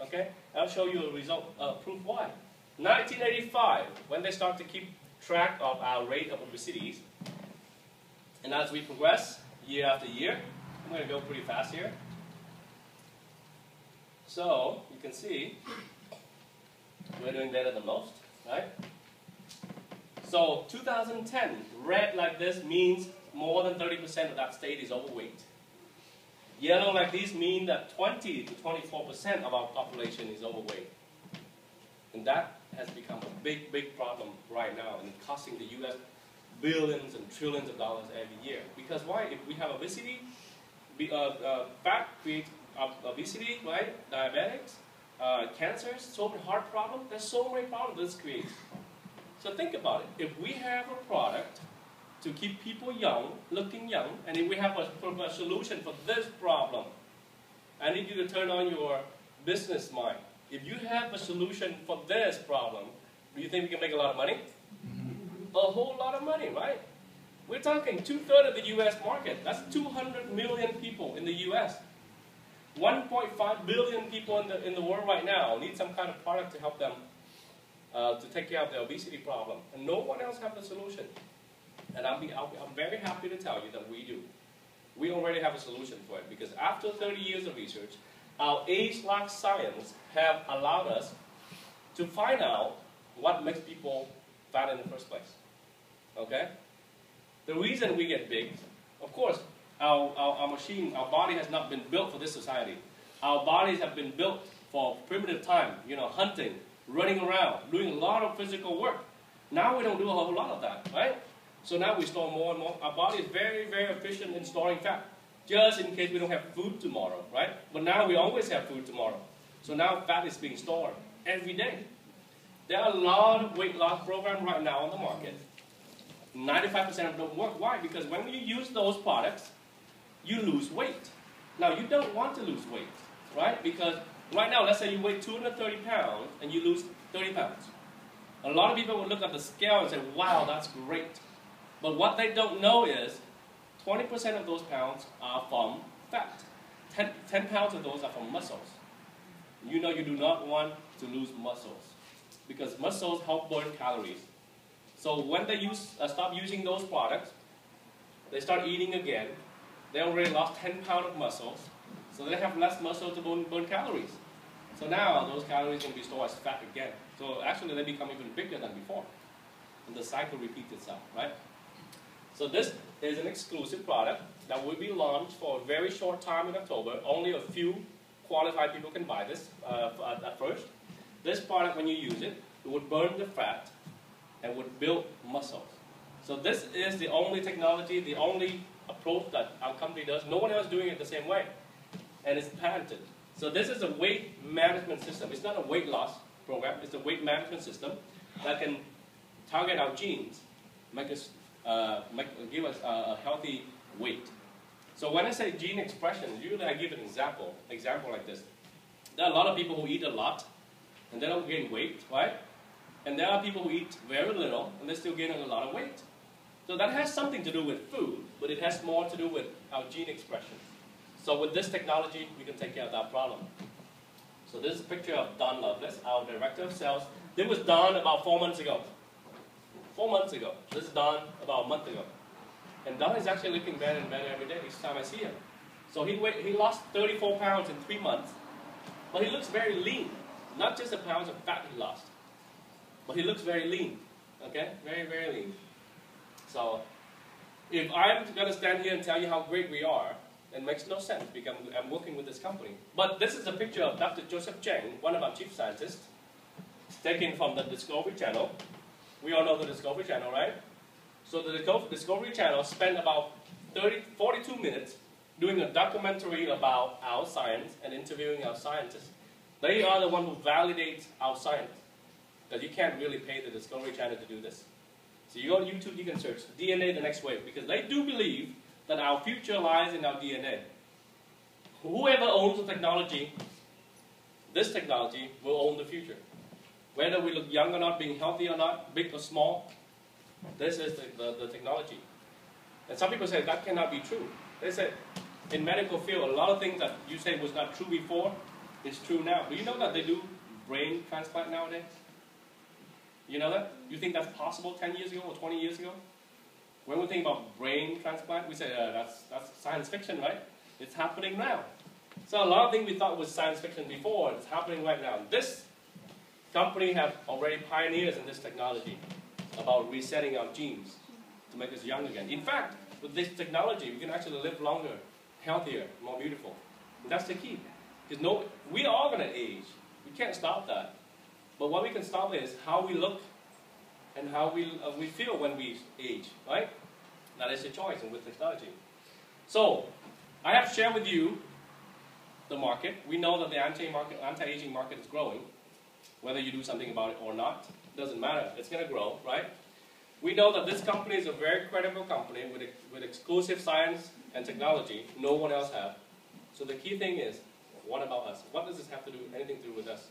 Okay? I'll show you a result, proof why. 1985, when they start to keep track of our rate of obesity, and as we progress year after year, I'm going to go pretty fast here. So, you can see, we're doing better than most, right? So, 2010, red like this means more than 30% of that state is overweight. Yellow like these mean that 20 to 24% of our population is overweight. And that has become a big, big problem right now and costing the U.S. billions and trillions of dollars every year. Because why? If we have obesity, fat creates obesity, right? Diabetics, cancers, so many heart problems. There's so many problems this creates. So think about it. If we have a product to keep people young, looking young, and if we have a solution for this problem, I need you to turn on your business mind. If you have a solution for this problem, do you think we can make a lot of money? A whole lot of money, right? We're talking 2/3 of the U.S. market. That's 200 million people in the U.S. 1.5 billion people in the world right now need some kind of product to help them to take care of their obesity problem. And no one else has the solution. And I'm very happy to tell you that we do. We already have a solution for it, because after 30 years of research, our age-lock science have allowed us to find out what makes people fat in the first place. Okay? The reason we get big, of course, our machine, our body has not been built for this society. Our bodies have been built for primitive time, hunting, running around, doing a lot of physical work. Now we don't do a whole lot of that, right? So now we store more and more. Our body is very, very efficient in storing fat, just in case we don't have food tomorrow, right? But now we always have food tomorrow. So now fat is being stored every day. There are a lot of weight loss programs right now on the market. 95% of them don't work. Why? Because when you use those products, you lose weight. Now, you don't want to lose weight, right? Because right now, let's say you weigh 230 pounds and you lose 30 pounds. A lot of people will look at the scale and say, wow, that's great. But what they don't know is 20% of those pounds are from fat. 10 pounds of those are from muscles. You know you do not want to lose muscles, because muscles help burn calories. So when they stop using those products, they start eating again. They already lost 10 pounds of muscles, so they have less muscle to burn calories. So now those calories can be stored as fat again. So actually they become even bigger than before. And the cycle repeats itself, right? So this is an exclusive product that will be launched for a very short time in October. Only a few qualified people can buy this at first. This product, when you use it, it would burn the fat and would build muscles. So this is the only technology, the only approach that our company does. No one else is doing it the same way. And it's patented. So this is a weight management system. It's not a weight loss program. It's a weight management system that can target our genes, give us a healthy weight. So when I say gene expression, usually I give an example like this. There are a lot of people who eat a lot and they don't gain weight, right? And there are people who eat very little and they're still gaining a lot of weight. So that has something to do with food, but it has more to do with our gene expression. So with this technology, we can take care of that problem. So this is a picture of Don Lovelace, our director of sales. This was Don about 4 months ago. 4 months ago. This is Don about a month ago. And Don is actually looking better and better every day each time I see him. So he lost 34 pounds in 3 months. But he looks very lean. Not just the pounds of fat he lost, but he looks very lean. Okay? Very, very lean. So if I'm going to stand here and tell you how great we are, it makes no sense because I'm working with this company. But this is a picture of Dr. Joseph Cheng, one of our chief scientists, taken from the Discovery Channel. We all know the Discovery Channel, right? So the Discovery Channel spent about 42 minutes doing a documentary about our science and interviewing our scientists. They are the one who validates our science. Because you can't really pay the Discovery Channel to do this. So you go to YouTube, you can search DNA the next wave, because they do believe that our future lies in our DNA. Whoever owns the technology, this technology will own the future. Whether we look young or not, being healthy or not, big or small, this is the technology. And some people say that cannot be true. They say, in medical field, a lot of things that you say was not true before is true now. Do you know that they do brain transplant nowadays? You know that? You think that's possible 10 years ago or 20 years ago? When we think about brain transplant, we say, that's science fiction, right? It's happening now. So a lot of things we thought was science fiction before, it's happening right now. This company have already pioneers in this technology about resetting our genes to make us young again. In fact, with this technology, we can actually live longer, healthier, more beautiful. And that's the key. Because we are all going to age. We can't stop that. But what we can stop is how we look and how we feel when we age, right? That is a choice with technology. So, I have shared with you the market. We know that the anti-aging market is growing. Whether you do something about it or not, doesn't matter. It's going to grow, right? We know that this company is a very credible company with exclusive science and technology no one else has. So the key thing is, What about us? What does this have to do, anything to do with us?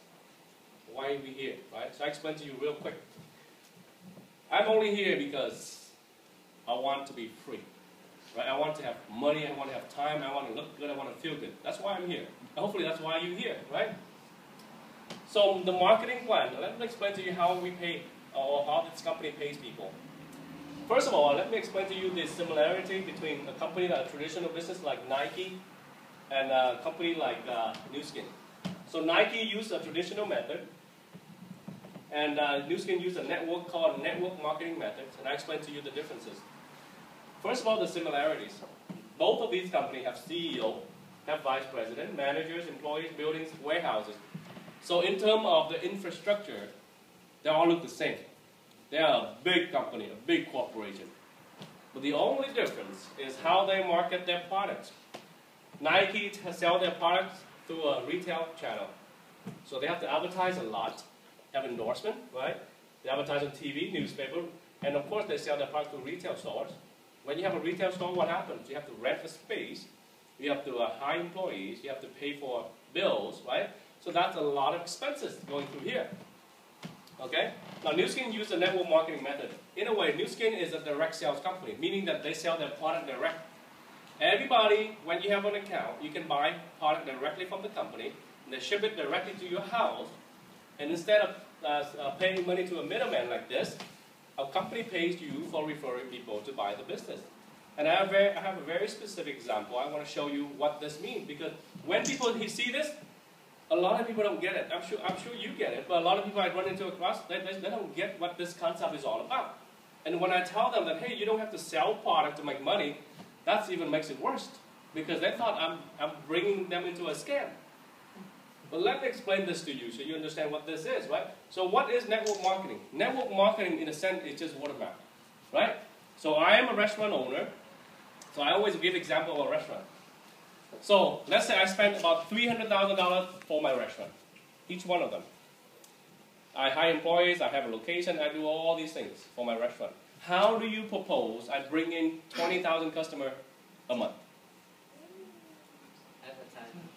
Why are we here, right? So I explain to you real quick. I'm only here because I want to be free, right? I want to have money, I want to have time, I want to look good, I want to feel good. That's why I'm here. Hopefully that's why you're here, right? So the marketing plan, let me explain to you how we pay, or how this company pays people. First of all, let me explain to you the similarity between a company like a traditional business like Nike and a company like Nu Skin. So Nike used a traditional method, and Nu Skin used a network called network marketing methods, and I explain to you the differences. First of all, the similarities. Both of these companies have CEO, have vice president, managers, employees, buildings, warehouses. So in terms of the infrastructure, they all look the same. They are a big company, a big corporation. But the only difference is how they market their products. Nike sells their products through a retail channel. So they have to advertise a lot, have endorsement, right? They advertise on TV, newspaper, and of course they sell their product to retail stores. When you have a retail store, what happens? You have to rent a space, you have to hire employees, you have to pay for bills, right? So that's a lot of expenses going through here. Okay? Now, Nu Skin uses the network marketing method. In a way, Nu Skin is a direct sales company, meaning that they sell their product direct. Everybody, when you have an account, you can buy product directly from the company, and they ship it directly to your house, and instead of paying money to a middleman like this, a company pays you for referring people to buy the business. And I have a very specific example. I want to show you what this means, because when people see this, a lot of people don't get it. I'm sure you get it, but a lot of people I run into across, they don't get what this concept is all about. And when I tell them that, hey, you don't have to sell product to make money, that even makes it worse, because they thought I'm bringing them into a scam. But let me explain this to you so you understand what this is, right? So what is network marketing? Network marketing, in a sense, is just word of mouth, right? So I am a restaurant owner, so I always give example of a restaurant. So let's say I spent about $300,000 for my restaurant, each one of them. I hire employees, I have a location, I do all these things for my restaurant. How do you propose I bring in 20,000 customers a month?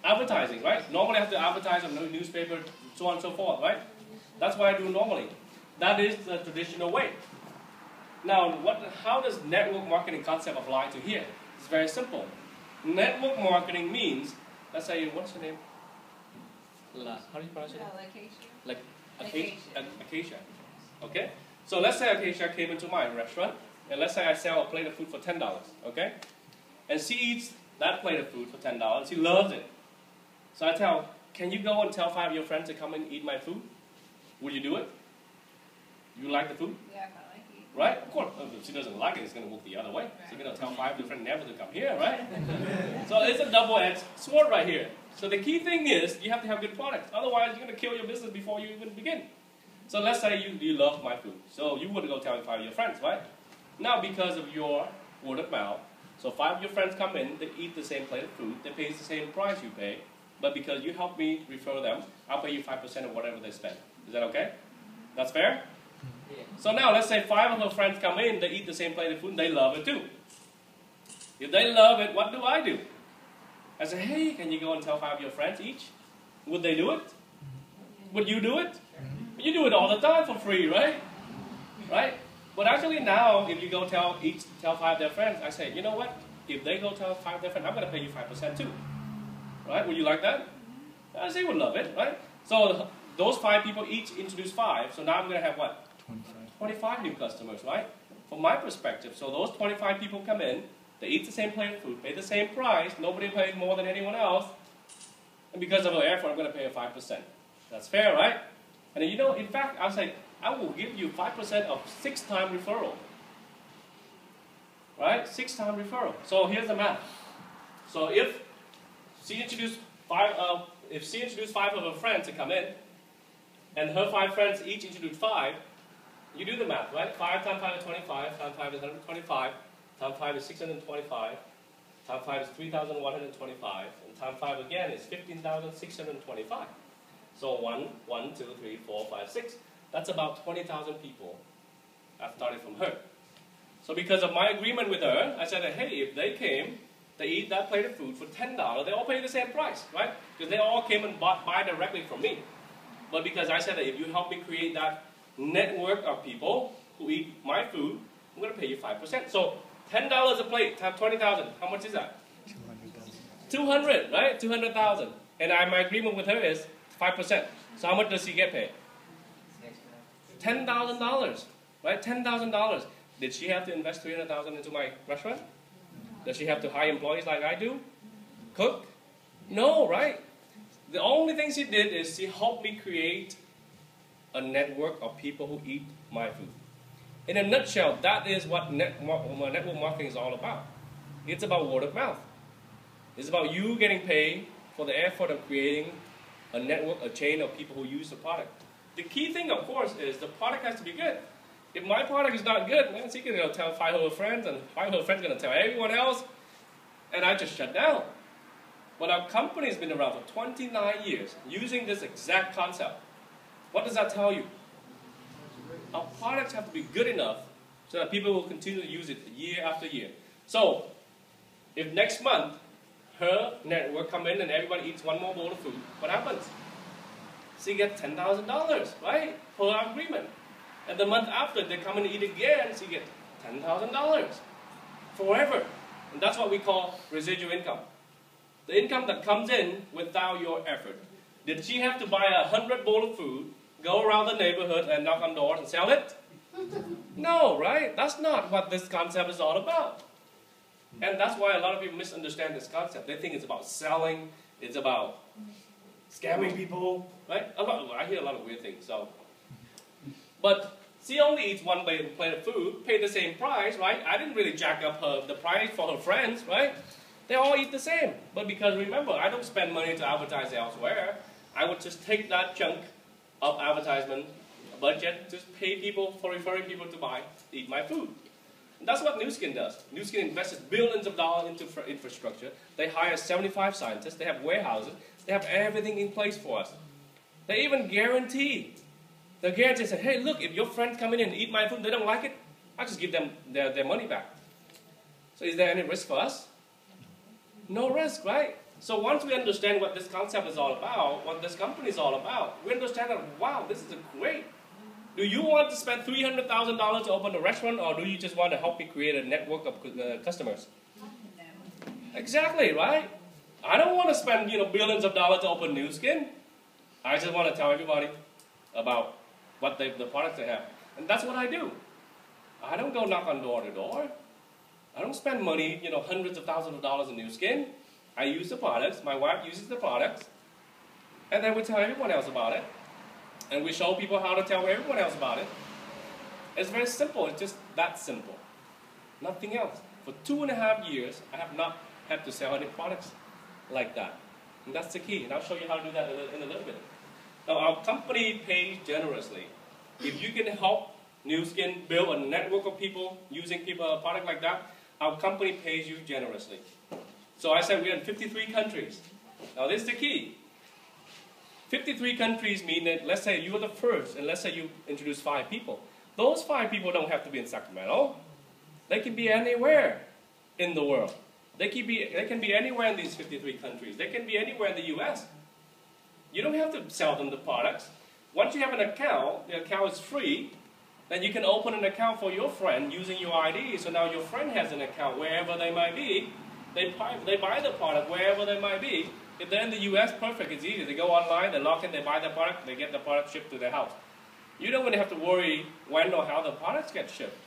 Advertising, right? Normally I have to advertise on the newspaper, so on and so forth, right? That's what I do normally. That is the traditional way. Now, how does network marketing concept apply to here? It's very simple. Network marketing means, let's say, what's your name? How do you pronounce it? Acacia. Okay? So let's say Acacia came into my restaurant, and let's say I sell a plate of food for $10, okay? And she eats that plate of food for $10. She loves it. So I tell her, can you go and tell 5 of your friends to come and eat my food? Will you do it? You like the food? Yeah, I like it. Right? Of course. If she doesn't like it, it's going to work the other way. Right. So you're going to tell 5 of your friends never to come here, right? So it's a double-edged sword right here. So the key thing is you have to have good products. Otherwise, you're going to kill your business before you even begin. So let's say you love my food. So you would go tell 5 of your friends, right? Now, because of your word of mouth, so 5 of your friends come in, they eat the same plate of food, they pay the same price you pay, but because you help me refer them, I'll pay you 5% of whatever they spend. Is that okay? That's fair? Yeah. So now, let's say 5 of her friends come in, they eat the same plate of food, and they love it too. If they love it, what do? I say, hey, can you go and tell 5 of your friends each? Would they do it? Would you do it? You do it all the time for free, right? Right? But actually now, if you go tell 5 of their friends, I say, you know what? If they go tell 5 of their friends, I'm going to pay you 5% too. Right? Would you like that? They would love it, right? So those 5 people each introduce 5. So now I'm going to have what? 25 new customers, right? From my perspective. So those 25 people come in, they eat the same plate of food, pay the same price, nobody pays more than anyone else. And because of their effort, I'm going to pay a 5%. That's fair, right? And then, you know, in fact, I'll say, I will give you 5% of 6-time referral. Right? 6-time referral. So here's the math. So if she introduced 5 of her friends to come in, and her 5 friends each introduce 5, you do the math, right? 5 times 5 is 25, times 5 is 125, times 5 is 625, times 5 is 3,125, and times 5 again is 15,625. So 1, 2, 3, 4, 5, 6. That's about 20,000 people I've started from her. So because of my agreement with her, I said, hey, if they came they eat that plate of food for $10. They all pay the same price, right? Because they all came and buy directly from me. But because I said that if you help me create that network of people who eat my food, I'm going to pay you 5%. So $10 a plate times 20,000. How much is that? 200, right? 200,000. And my agreement with her is 5%. So how much does she get paid? $10,000, right? $10,000. Did she have to invest $300,000 into my restaurant? Does she have to hire employees like I do? Cook? No, right? The only thing she did is she helped me create a network of people who eat my food. In a nutshell, that is what network marketing is all about. It's about word of mouth. It's about you getting paid for the effort of creating a network, a chain of people who use the product. The key thing, of course, is the product has to be good. If my product is not good, man, she's going to tell 5 of her friends, and 5 of her friends are going to tell everyone else, and I just shut down. But our company has been around for 29 years using this exact concept. What does that tell you? Our products have to be good enough so that people will continue to use it year after year. So, if next month her network come in and everybody eats one more bowl of food, what happens? She gets $10,000, right? Per agreement. And the month after, they come and eat again, she gets $10,000 forever. And that's what we call residual income. The income that comes in without your effort. Did she have to buy 100 bowls of food, go around the neighborhood and knock on doors and sell it? No, right? That's not what this concept is all about. And that's why a lot of people misunderstand this concept. They think it's about selling, it's about scamming people, right? I hear a lot of weird things. But she only eats one plate of food, paid the same price, right? I didn't really jack up the price for her friends, right? They all eat the same. But because remember, I don't spend money to advertise elsewhere. I would just take that chunk of advertisement budget, just pay people for referring people to eat my food. And that's what Nu Skin does. Nu Skin invests billions of dollars into infrastructure. They hire 75 scientists. They have warehouses. They have everything in place for us. They even guarantee. They guarantee, say, hey, look, if your friends come in and eat my food, they don't like it, I'll just give them their money back. So is there any risk for us? No risk, right? So once we understand what this concept is all about, what this company is all about, we understand that, wow, this is great. Do you want to spend $300,000 to open a restaurant, or do you just want to help me create a network of customers? Exactly, right? I don't want to spend billions of dollars to open Nu Skin. I just want to tell everybody about what the products they have. And that's what I do. I don't go knock on door to door. I don't spend money, hundreds of thousands of dollars in Nu Skin. I use the products. My wife uses the products. And then we tell everyone else about it. And we show people how to tell everyone else about it. It's very simple. It's just that simple. Nothing else. For 2.5 years, I have not had to sell any products like that. And that's the key. And I'll show you how to do that in a little bit. Now, our company pays generously. If you can help Nu Skin build a network of people using a product like that, our company pays you generously. So I said we're in 53 countries. Now, this is the key. 53 countries mean that, let's say you are the first, and let's say you introduce 5 people. Those 5 people don't have to be in Sacramento. They can be anywhere in the world. They can be anywhere in these 53 countries. They can be anywhere in the U.S. You don't have to sell them the products. Once you have an account, the account is free, then you can open an account for your friend using your ID. So now your friend has an account wherever they might be. They buy the product wherever they might be. If they're in the U.S., perfect, it's easy. They go online, they log in, they buy the product, they get the product shipped to their house. You don't really have to worry when or how the products get shipped.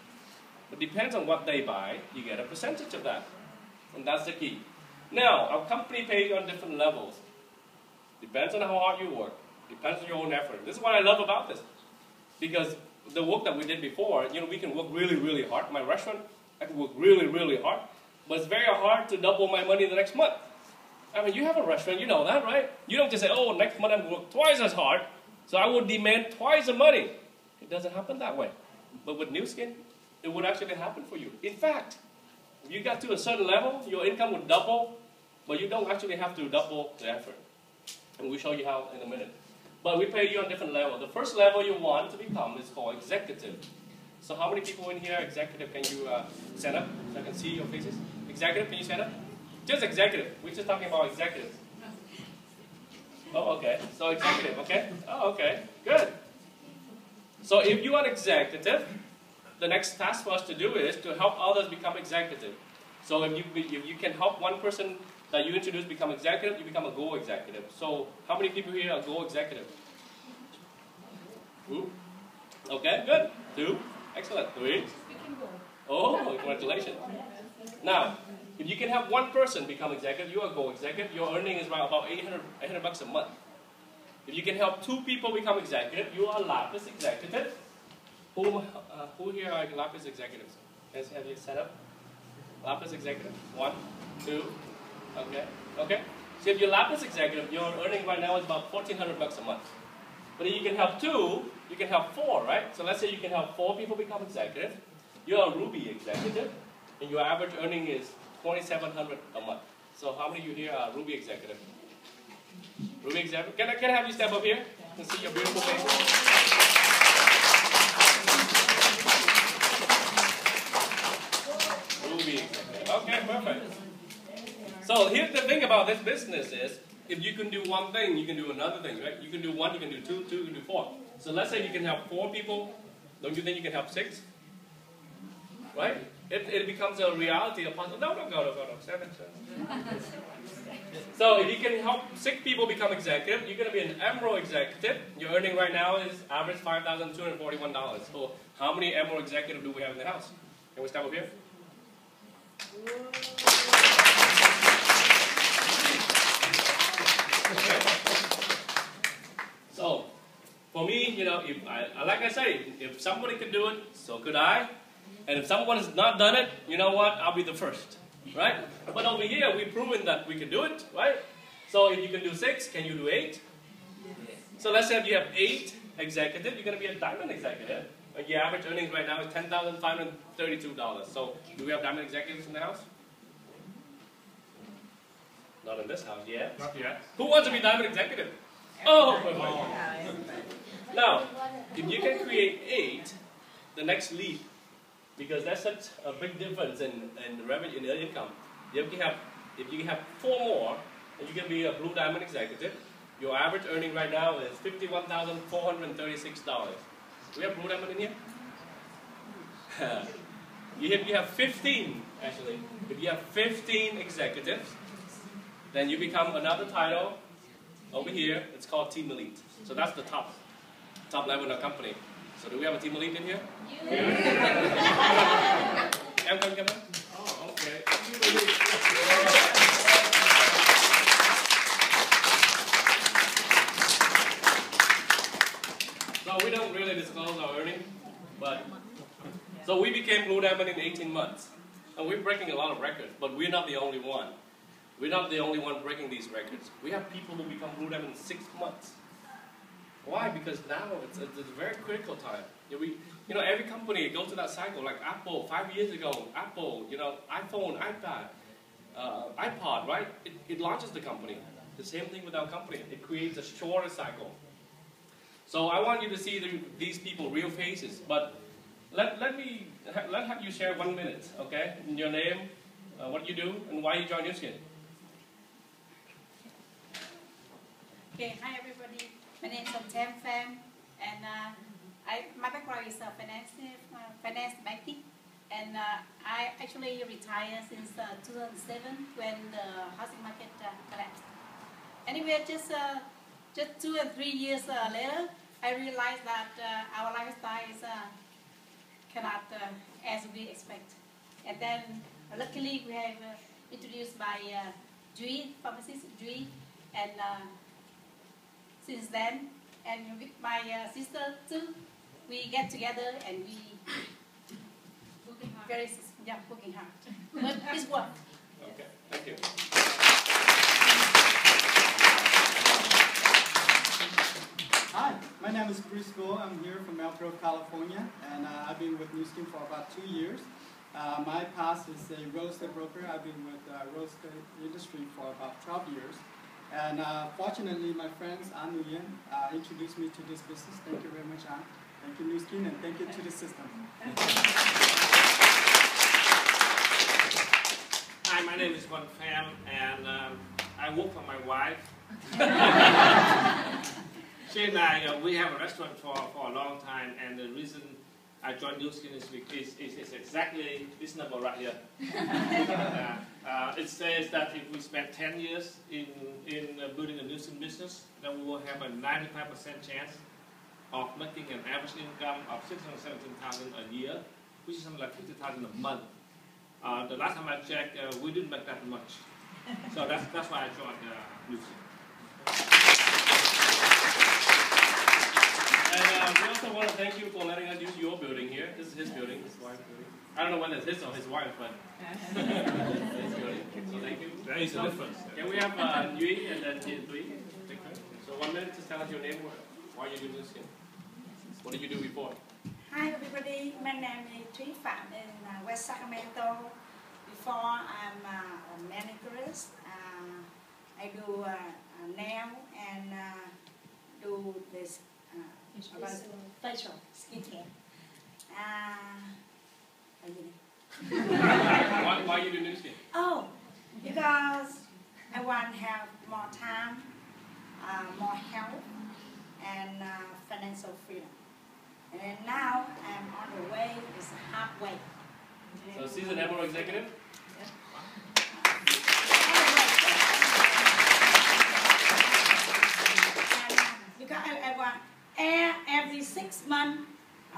It depends on what they buy, you get a percentage of that. And that's the key. Now, our company pays you on different levels. Depends on how hard you work. Depends on your own effort. This is what I love about this. Because the work that we did before, we can work really, really hard. My restaurant, I can work really, really hard. But it's very hard to double my money the next month. I mean, you have a restaurant, you know that, right? You don't just say, oh, next month I'm going to work twice as hard, so I would demand twice the money. It doesn't happen that way. But with Nu Skin, it would actually happen for you. In fact, if you got to a certain level, your income would double, but you don't actually have to double the effort. And we'll show you how in a minute. But we pay you on different levels. The first level you want to become is called executive. So how many people in here, executive, can you stand up so I can see your faces? Executive, can you stand up? Just executive. We're just talking about executives. Oh, okay. So executive, okay? Oh, okay. Good. So if you are an executive, the next task for us to do is to help others become executive. So if you can help one person that you introduce become executive, you become a Go executive. So how many people here are Go executive? Two? Okay, good. 2. Excellent. 3. Oh, congratulations. Now, if you can help one person become executive, you are a Go executive, your earning is about $800 bucks a month. If you can help 2 people become executive, you are a Lapis executive. Who here are Lapis executives? Guys, have you set up? Lapis executive? 1, 2, okay, okay. So if you're Lapis executive, your earning right now is about $1,400 bucks a month. But if you can help 2, you can help 4, right? So let's say you can help 4 people become executive. You're a Ruby executive, and your average earning is $2,700 a month. So how many of you here are Ruby executive? Ruby executive? Can I have you step up here and see your beautiful faces? Ruby executive. Okay, perfect. So here's the thing about this business is, if you can do one thing, you can do another thing, right? You can do 1, you can do 2, you can do 4. So let's say you can help 4 people. Don't you think you can help 6? Right? It becomes a reality. No, 7. So if you can help 6 people become executive, you're going to be an Emerald executive. Your earning right now is average $5,241. So how many Emerald executives do we have in the house? Can we step up here? So, for me, you know, if like I say, if somebody could do it, so could I. And if someone has not done it, you know what? I'll be the first, right? But over here, we've proven that we can do it, right? So if you can do 6, can you do 8? So let's say if you have 8 executives, you're going to be a diamond executive. And your average earnings right now is $10,532. So do we have diamond executives in the house? Not in this house yet. Not yet. Who wants to be diamond executive? Oh, perfect. Now, if you can create 8, the next leap, because that's such a big difference in revenue, in income. If you have 4 more, and you can be a blue diamond executive, your average earning right now is $51,436. Do we have blue diamond in here? If you have 15, actually, if you have 15 executives, then you become another title over here. It's called Team Elite. So that's the top level in our company. So do we have a Team Elite in here? Come. Oh, okay. So we don't really disclose our earnings, but so we became Blue Diamond in 18 months. And we're breaking a lot of records, but we're not the only one. We're not the only one breaking these records. We have people who become Blue Diamond in 6 months. Why? Because now it's a very critical time. You know, every company goes through that cycle. Like Apple, 5 years ago, Apple, you know, iPhone, iPad, iPod, right? It launches the company. The same thing with our company. It creates a shorter cycle. So I want you to see these people real faces. But let have you share 1 minute, okay? Your name, what you do, and why you joined Nu Skin. Okay, hi everybody. My name is Tam Pham, and my background is finance banking, and I actually retired since 2007 when the housing market collapsed. Anyway, just 2 and 3 years later, I realized that our lifestyle is cannot as we expect. And then luckily we have introduced by Dewey, pharmacist Dewey, and since then, and with my sister too, we get together and we working hard. But it's work. Okay, thank you. Hi, my name is Bruce Goh. I'm here from Elk Grove, California, and I've been with Nu Skin for about 2 years. My past is a real estate broker. I've been with the real estate industry for about 12 years. And fortunately, my friends An Nguyen introduced me to this business. Thank you very much, An. Thank you, Nu Skin, and thank you to the system. Hi, Hi, my name is Quan Pham, and I work for my wife. She and I, we have a restaurant for a long time, and the reason I joined Nu Skin is because it's exactly this number right here. It says that if we spend 10 years in building a Nu Skin business, then we will have a 95% chance of making an average income of $617,000 a year, which is something like $50,000 a month. The last time I checked, we didn't make that much. So that's why I joined Nu Skin. And we also want to thank you for letting us use your building here. This is his building, his wife's building. I don't know whether it's his or his wife, but his building. So thank you. There is a difference. Can we have Nguyen and then Thuy? So 1 minute, just tell us your name, why you do Nu Skin. What did you do before? Hi everybody, my name is Thuy Phạm in West Sacramento. Before I'm a manicurist, I do nail and do this facial skincare. Why you do Nu Skin? Oh, because I want to have more time, more health, and financial freedom. And now I'm on the way, it's halfway. So seasoned Emerald executive? Because I want every 6 months,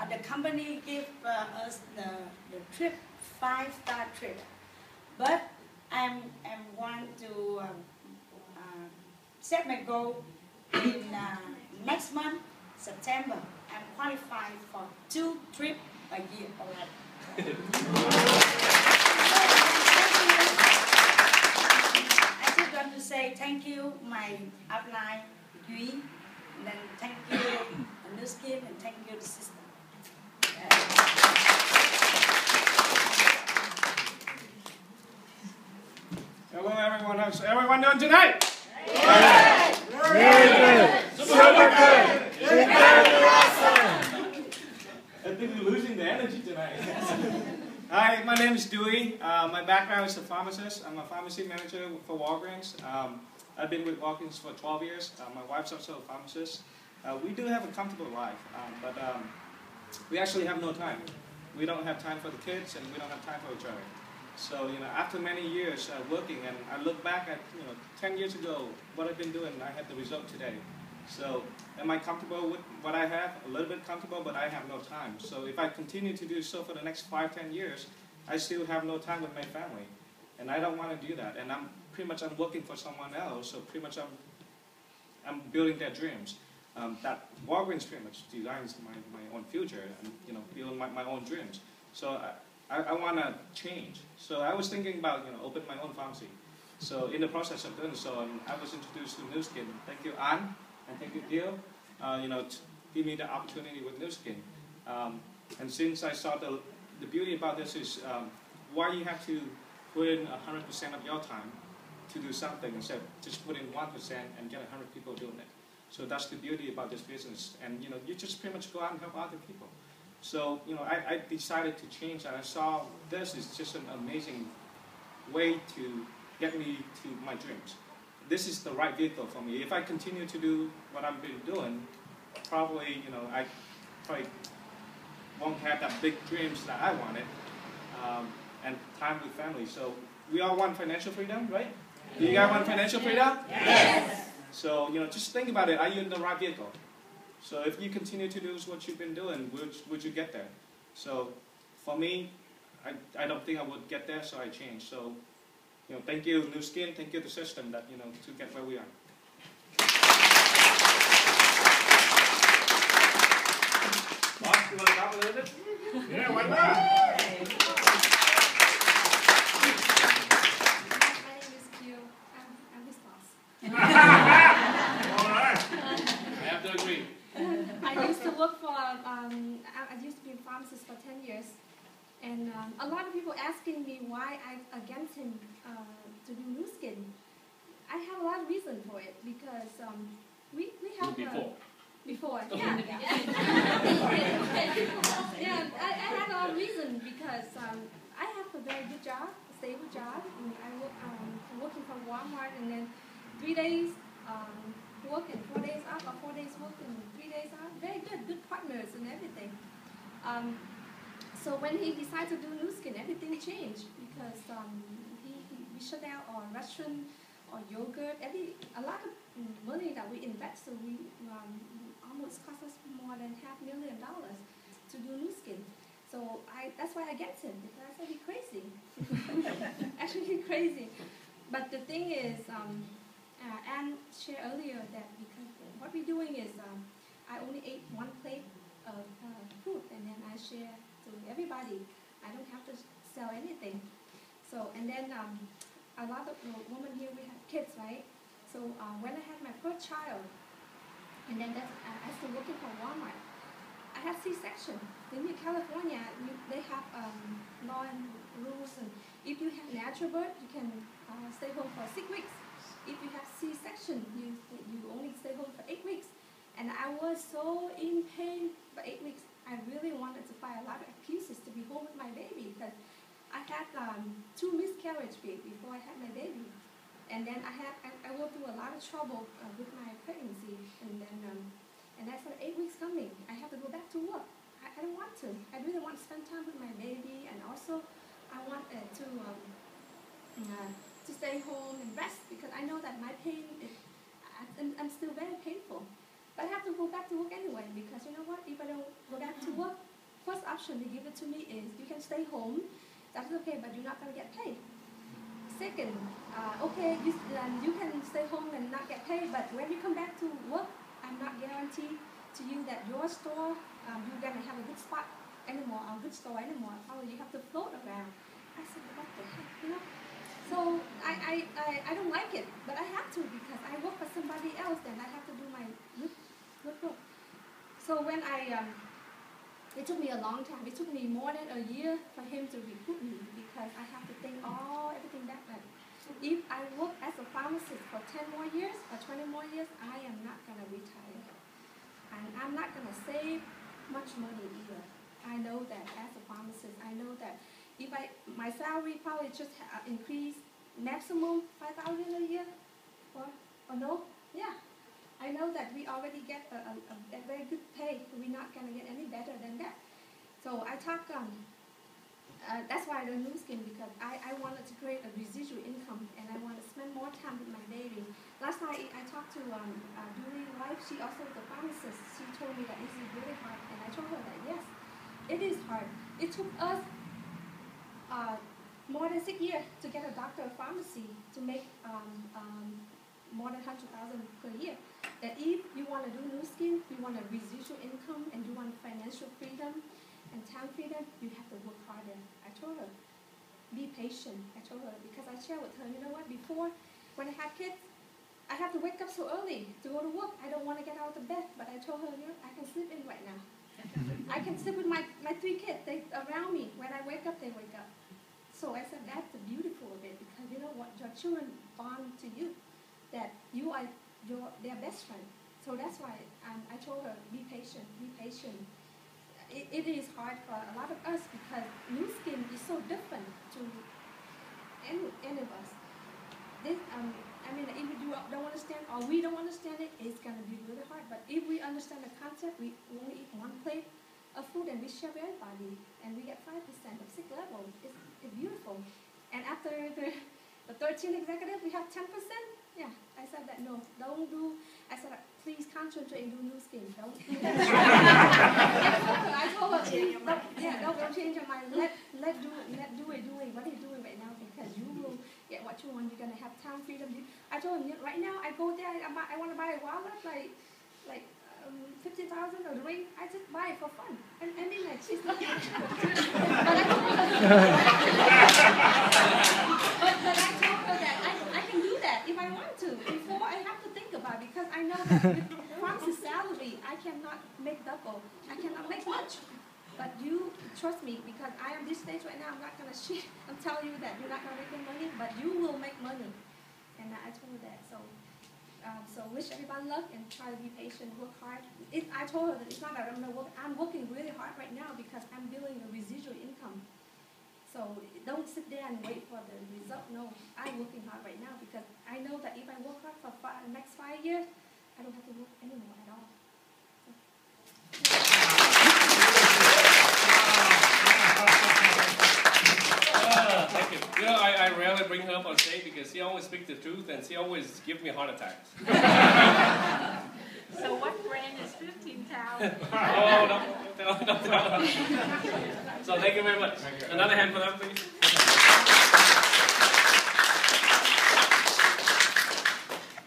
the company give us the trip, 5-star trip. But I want to set my goal in next month, September. I'm qualified for 2 trips a year already. I just want to say thank you, my upline, Duy, and then thank you, Nu Skin, and thank you, the system. Hello everyone, how's everyone doing tonight? Very good. Super good. I think we're losing the energy tonight. Hi, my name is Duy. My background is a pharmacist. I'm a pharmacy manager for Walgreens. I've been with Walgreens for 12 years. My wife's also a pharmacist. We do have a comfortable life, but we actually have no time. We don't have time for the kids, and we don't have time for each other. So, after many years working, and I look back at, 10 years ago, what I've been doing, I have the result today. So, am I comfortable with what I have? A little bit comfortable, but I have no time. So, if I continue to do so for the next 5-10 years, I still have no time with my family. And I don't want to do that. And I'm working for someone else, so pretty much I'm building their dreams. That Walgreens pretty much designs my own future and, building my own dreams. So, I want to change. So I was thinking about, opening my own pharmacy. So in the process of doing so, I was introduced to Nu Skin. Thank you, An, and thank you, Theo, to give me the opportunity with Nu Skin. And since I saw the beauty about this is why you have to put in 100% of your time to do something instead of just put in 1% and get 100 people doing it. So that's the beauty about this business. And you just pretty much go out and help other people. So, I decided to change that. I saw this is just an amazing way to get me to my dreams. This is the right vehicle for me. If I continue to do what I've been doing, probably, I probably won't have that big dreams that I wanted, and time with family. So, we all want financial freedom, right? Do you guys want financial freedom? Yes! So, just think about it. Are you in the right vehicle? So if you continue to do what you've been doing, would you get there? So for me, I don't think I would get there, so I changed. So, thank you, Nu Skin, thank you, the system, that, to get where we are. Boss, you want to talk a little bit? Yeah, why not? My name is Q. I'm his boss. All right. I have to agree. I used to work for, I used to be a pharmacist for 10 years. And a lot of people asking me why I'm against him to do Nu Skin. I have a lot of reason for it because we have... Before, yeah. Yeah, I had a lot of reason because I have a very good job, stable job. I'm working for Walmart, and then 3 days work and 4 days off, or 4 days work and 3 days off. Very good partners and everything. So when he decided to do Nu Skin, everything changed because we shut down our restaurant, our yogurt, a lot of money that we invest. So we almost cost us more than $500,000 to do Nu Skin. So that's why I get him, because I said he's crazy. Actually, he's crazy. But the thing is, Anne shared earlier that because what we're doing is I only ate one plate of food, and then I share to everybody. I don't have to sell anything. So, and then a lot of women here, we have kids, right? So when I had my first child, and then I started working for Walmart, I had C-section. In California, they have law and rules, and if you have natural birth, you can stay home for 6 weeks. If you have C-section, you only stay home for 8 weeks. And I was so in pain for 8 weeks. I really wanted to find a lot of excuses to be home with my baby, because I had 2 miscarriages before I had my baby. And then I went through a lot of trouble with my pregnancy, and I said 8 weeks coming, I have to go back to work. I don't want to. I really want to spend time with my baby, and also I want to stay home and rest, because I know that my pain I'm still very painful. But I have to go back to work anyway, because you know what? If I don't go back to work, first option they give it to me is you can stay home. That's okay, but you're not going to get paid. Second, okay, you can stay home and not get paid, but when you come back to work, I'm not guaranteed to you that your store, you're going to have a good spot anymore, or a good store anymore. Probably you have to float around. I said, what the heck, you know? So I don't like it, but I have to, because I work for somebody else, and I have to do my good work. So when it took me a long time. It took me more than a year for him to recruit me, because I have to think everything back then. If I work as a pharmacist for 10 more years or 20 more years, I am not going to retire. And I'm not going to save much money either. I know that as a pharmacist, I know that if my salary probably just increase maximum $5,000 a year, or no? Yeah. I know that we already get a very good pay. We're not going to get any better than that. So I talk, that's why I do Nu Skin, because I wanted to create a residual income, and I want to spend more time with my baby. Last night I talked to Julie's wife. She also is a pharmacist. She told me that this is really hard, and I told her that yes, it is hard. It took us more than 6 years to get a doctor of pharmacy to make more than $100,000 per year. That if you want to do Nu Skin, you want a residual income, and you want financial freedom and time freedom, you have to work harder. I told her, be patient. I told her, because I shared with her, you know what, before, when I had kids, I have to wake up so early to go to work. I don't want to get out of bed, but I told her, you know, I can sleep in right now. I can sleep with my 3 kids. They around me. When I wake up, they wake up. So I said, that's the beautiful of it, because you know what, your children bond to you, that you are their best friend. So that's why I told her, be patient, be patient. It is hard for a lot of us, because Nu Skin is so different to any of us. This, I mean, if you don't understand, or we don't understand it, it's going to be really hard. But if we understand the concept, we only eat one plate of food, and we share with everybody, and we get 5% of sick level. It's beautiful. And after the 13 executives, we have 10%. Yeah, I said that, no, don't do, I said, please concentrate and do Nu Skin. Don't do that. I told her, don't change your mind. Let do it. What are you doing right now? Because you will get what you want. You're going to have time freedom. I told him, right now, I go there, I want to buy a wallet, like 50,000 or the ring. I just buy it for fun. And then like, she's not but I told her that I can do that if I want to. Before I have to think about it, because I know that with pharmacy salary, I cannot make double. I cannot make much. But you trust me, because I am this stage right now. I'm not going to share. I'm telling you that you're not going to make money, but you will make money. And I told her that. So wish everybody luck, and try to be patient, work hard. I told her that it's not that I'm working really hard right now, because I'm building a residual income. So don't sit there and wait for the result. No, I'm working hard right now because I know that if I work hard for the next 5 years, I don't have to work anymore at all. Thank you. You know, I rarely bring her up on stage because she always speaks the truth and she always gives me heart attacks. So what brand is 15,000? Oh, no. So thank you very much. Another hand for that, please.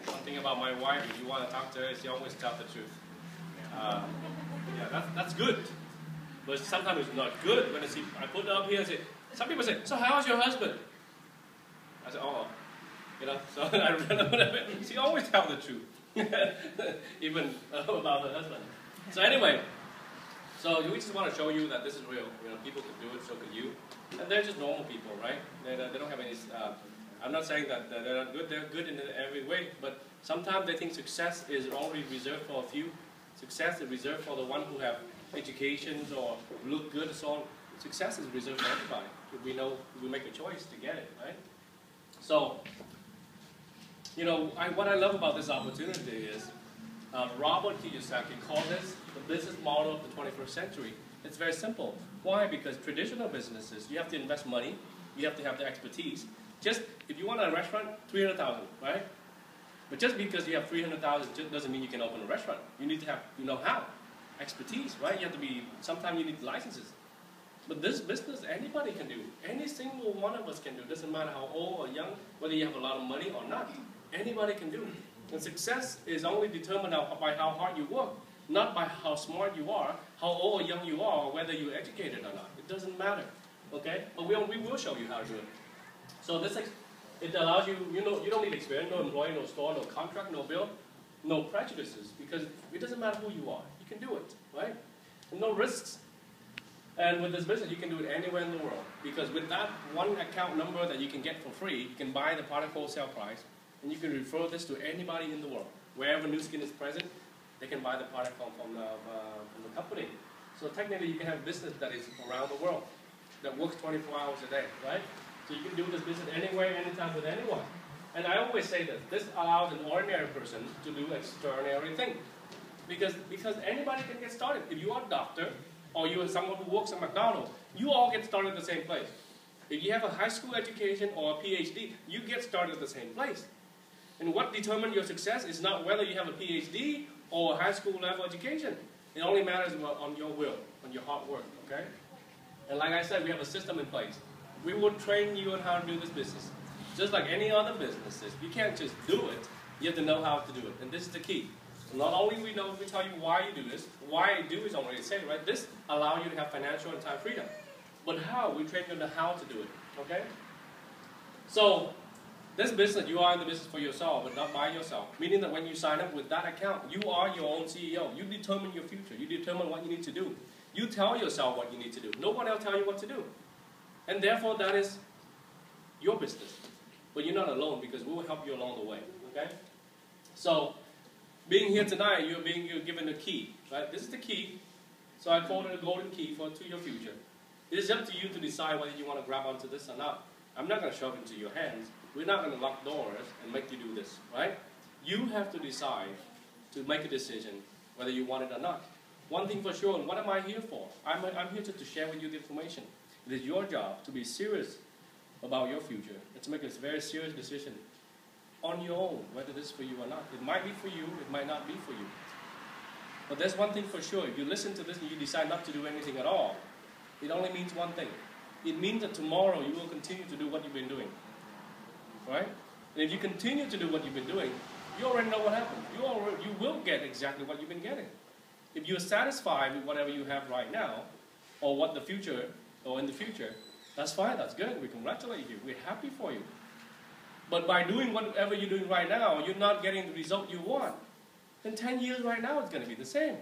One thing about my wife, if you want to talk to her, she always tells the truth. Yeah, that's good. But sometimes it's not good when I put it up here and say, some people say, so how's your husband? I say, oh, you know, so I remember she always tells the truth. Even about her husband. So anyway, so we just want to show you that this is real. You know, people can do it, so can you. And they're just normal people, right? They don't have any. I'm not saying that they're not good. They're good in every way, but sometimes they think success is only reserved for a few. Success is reserved for the one who have educations or look good. So success is reserved for everybody. If we know, if we make a choice to get it, right? So, you know, what I love about this opportunity is Robert Kiyosaki called this the business model of the 21st century. It's very simple. Why? Because traditional businesses, you have to invest money, you have to have the expertise. Just, if you want a restaurant, 300,000, right? But just because you have 300,000 doesn't mean you can open a restaurant. You need to have, you know how, expertise, right? You have to be, sometimes you need licenses. But this business, anybody can do. Any single one of us can do. It doesn't matter how old or young, whether you have a lot of money or not. Anybody can do it. And success is only determined by how hard you work, not by how smart you are, how old or young you are, or whether you're educated or not. It doesn't matter, okay? But we will show you how to do it. So this, it allows you, you know, you don't need experience, no employee, no store, no contract, no bill, no prejudices, because it doesn't matter who you are. You can do it, right? And no risks. And with this business, you can do it anywhere in the world, because with that one account number that you can get for free, you can buy the product wholesale price, and you can refer this to anybody in the world. Wherever Nu Skin is present, they can buy the product from the company. So technically, you can have a business that is around the world, that works 24 hours a day, right? So you can do this business anywhere, anytime, with anyone. And I always say this allows an ordinary person to do extraordinary things. Because anybody can get started. If you are a doctor, or you are someone who works at McDonald's, you all get started at the same place. If you have a high school education or a PhD, you get started at the same place. And what determines your success is not whether you have a PhD or a high school level education. It only matters on your will, on your hard work, okay? And like I said, we have a system in place. We will train you on how to do this business. Just like any other businesses, you can't just do it. You have to know how to do it. And this is the key. Not only we tell you why you do this, why you do is already said, right? This allows you to have financial and time freedom. But how? We train you on how to do it, okay? So, this business, you are in the business for yourself, but not by yourself. Meaning that when you sign up with that account, you are your own CEO. You determine your future. You determine what you need to do. You tell yourself what you need to do. No one else tell you what to do. And therefore, that is your business. But you're not alone, because we will help you along the way, okay? So, being here tonight, you're given a key, right? This is the key. So I call it a golden key to your future. It is up to you to decide whether you want to grab onto this or not. I'm not going to shove it into your hands. We're not going to lock doors and make you do this, right? You have to decide to make a decision whether you want it or not. One thing for sure, and what am I here for? I'm here to share with you the information. It is your job to be serious about your future and to make a very serious decision on your own, whether this is for you or not. It might be for you, it might not be for you. But there's one thing for sure. If you listen to this and you decide not to do anything at all, it only means one thing. It means that tomorrow you will continue to do what you've been doing. Right? And if you continue to do what you've been doing, you already know what happens. You will get exactly what you've been getting. If you're satisfied with whatever you have right now, or what the future, or in the future, that's fine, that's good. We congratulate you. We're happy for you. But by doing whatever you're doing right now, you're not getting the result you want. In 10 years right now, it's going to be the same.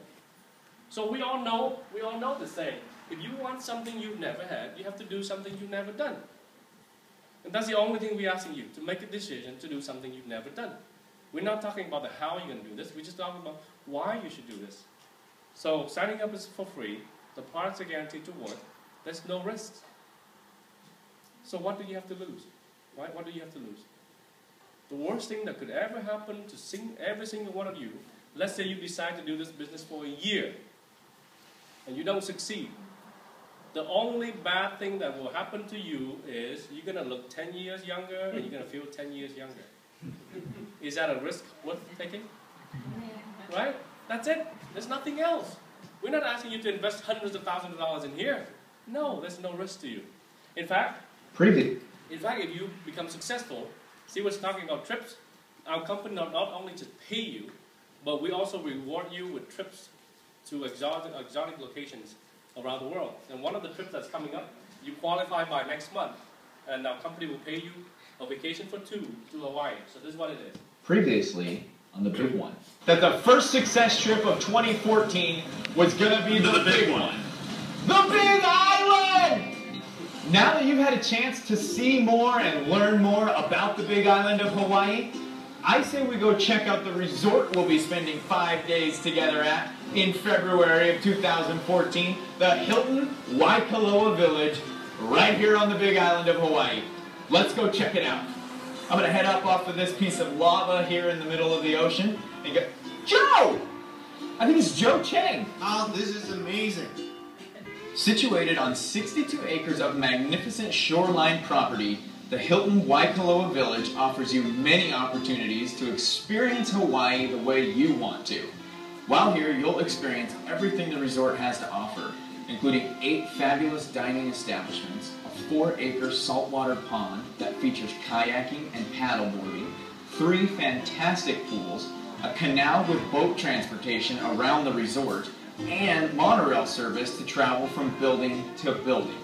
So we all know the same. If you want something you've never had, you have to do something you've never done. And that's the only thing we're asking you, to make a decision to do something you've never done. We're not talking about the how you're going to do this. We're just talking about why you should do this. So signing up is for free. The products are guaranteed to work. There's no risks. So what do you have to lose? Right? What do you have to lose? The worst thing that could ever happen to every single one of you, let's say you decide to do this business for a year and you don't succeed. The only bad thing that will happen to you is you're going to look 10 years younger and you're going to feel 10 years younger. Is that a risk worth taking? Right? That's it. There's nothing else. We're not asking you to invest hundreds of thousands of dollars in here. No, there's no risk to you. In fact, if you become successful, see what's talking about trips? Our company not only just pay you, but we also reward you with trips to exotic locations around the world. And one of the trips that's coming up, you qualify by next month, and our company will pay you a vacation for 2 to Hawaii. So this is what it is. Previously on the big one. That the first success trip of 2014 was going to be the big one. The Big Island! Now that you've had a chance to see more and learn more about the Big Island of Hawaii, I say we go check out the resort we'll be spending 5 days together at in February of 2014, the Hilton Waikoloa Village, right here on the Big Island of Hawaii. Let's go check it out. I'm going to head up off of this piece of lava here in the middle of the ocean and go, Joe! I think it's Joe Chang. Oh, this is amazing. Situated on 62 acres of magnificent shoreline property, the Hilton Waikoloa Village offers you many opportunities to experience Hawaii the way you want to. While here, you'll experience everything the resort has to offer, including 8 fabulous dining establishments, a 4-acre saltwater pond that features kayaking and paddleboarding, 3 fantastic pools, a canal with boat transportation around the resort, and monorail service to travel from building to building.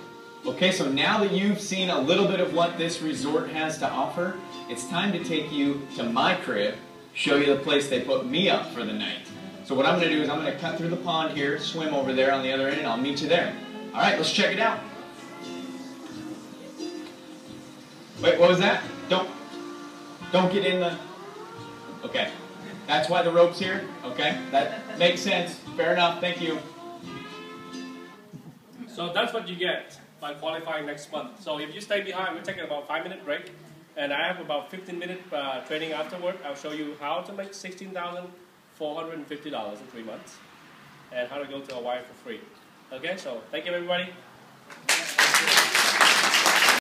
Okay, so now that you've seen a little bit of what this resort has to offer, it's time to take you to my crib, show you the place they put me up for the night. So what I'm going to do is I'm going to cut through the pond here, swim over there on the other end, and I'll meet you there. All right, let's check it out. Wait, what was that? Don't get in the... Okay. That's why the rope's here? Okay, that makes sense. Fair enough, thank you. So that's what you get by qualifying next month. So if you stay behind, we're taking about a 5-minute break, and I have about 15-minute training afterward. I'll show you how to make $16,450 in 3 months, and how to go to Hawaii for free. Okay, so thank you everybody.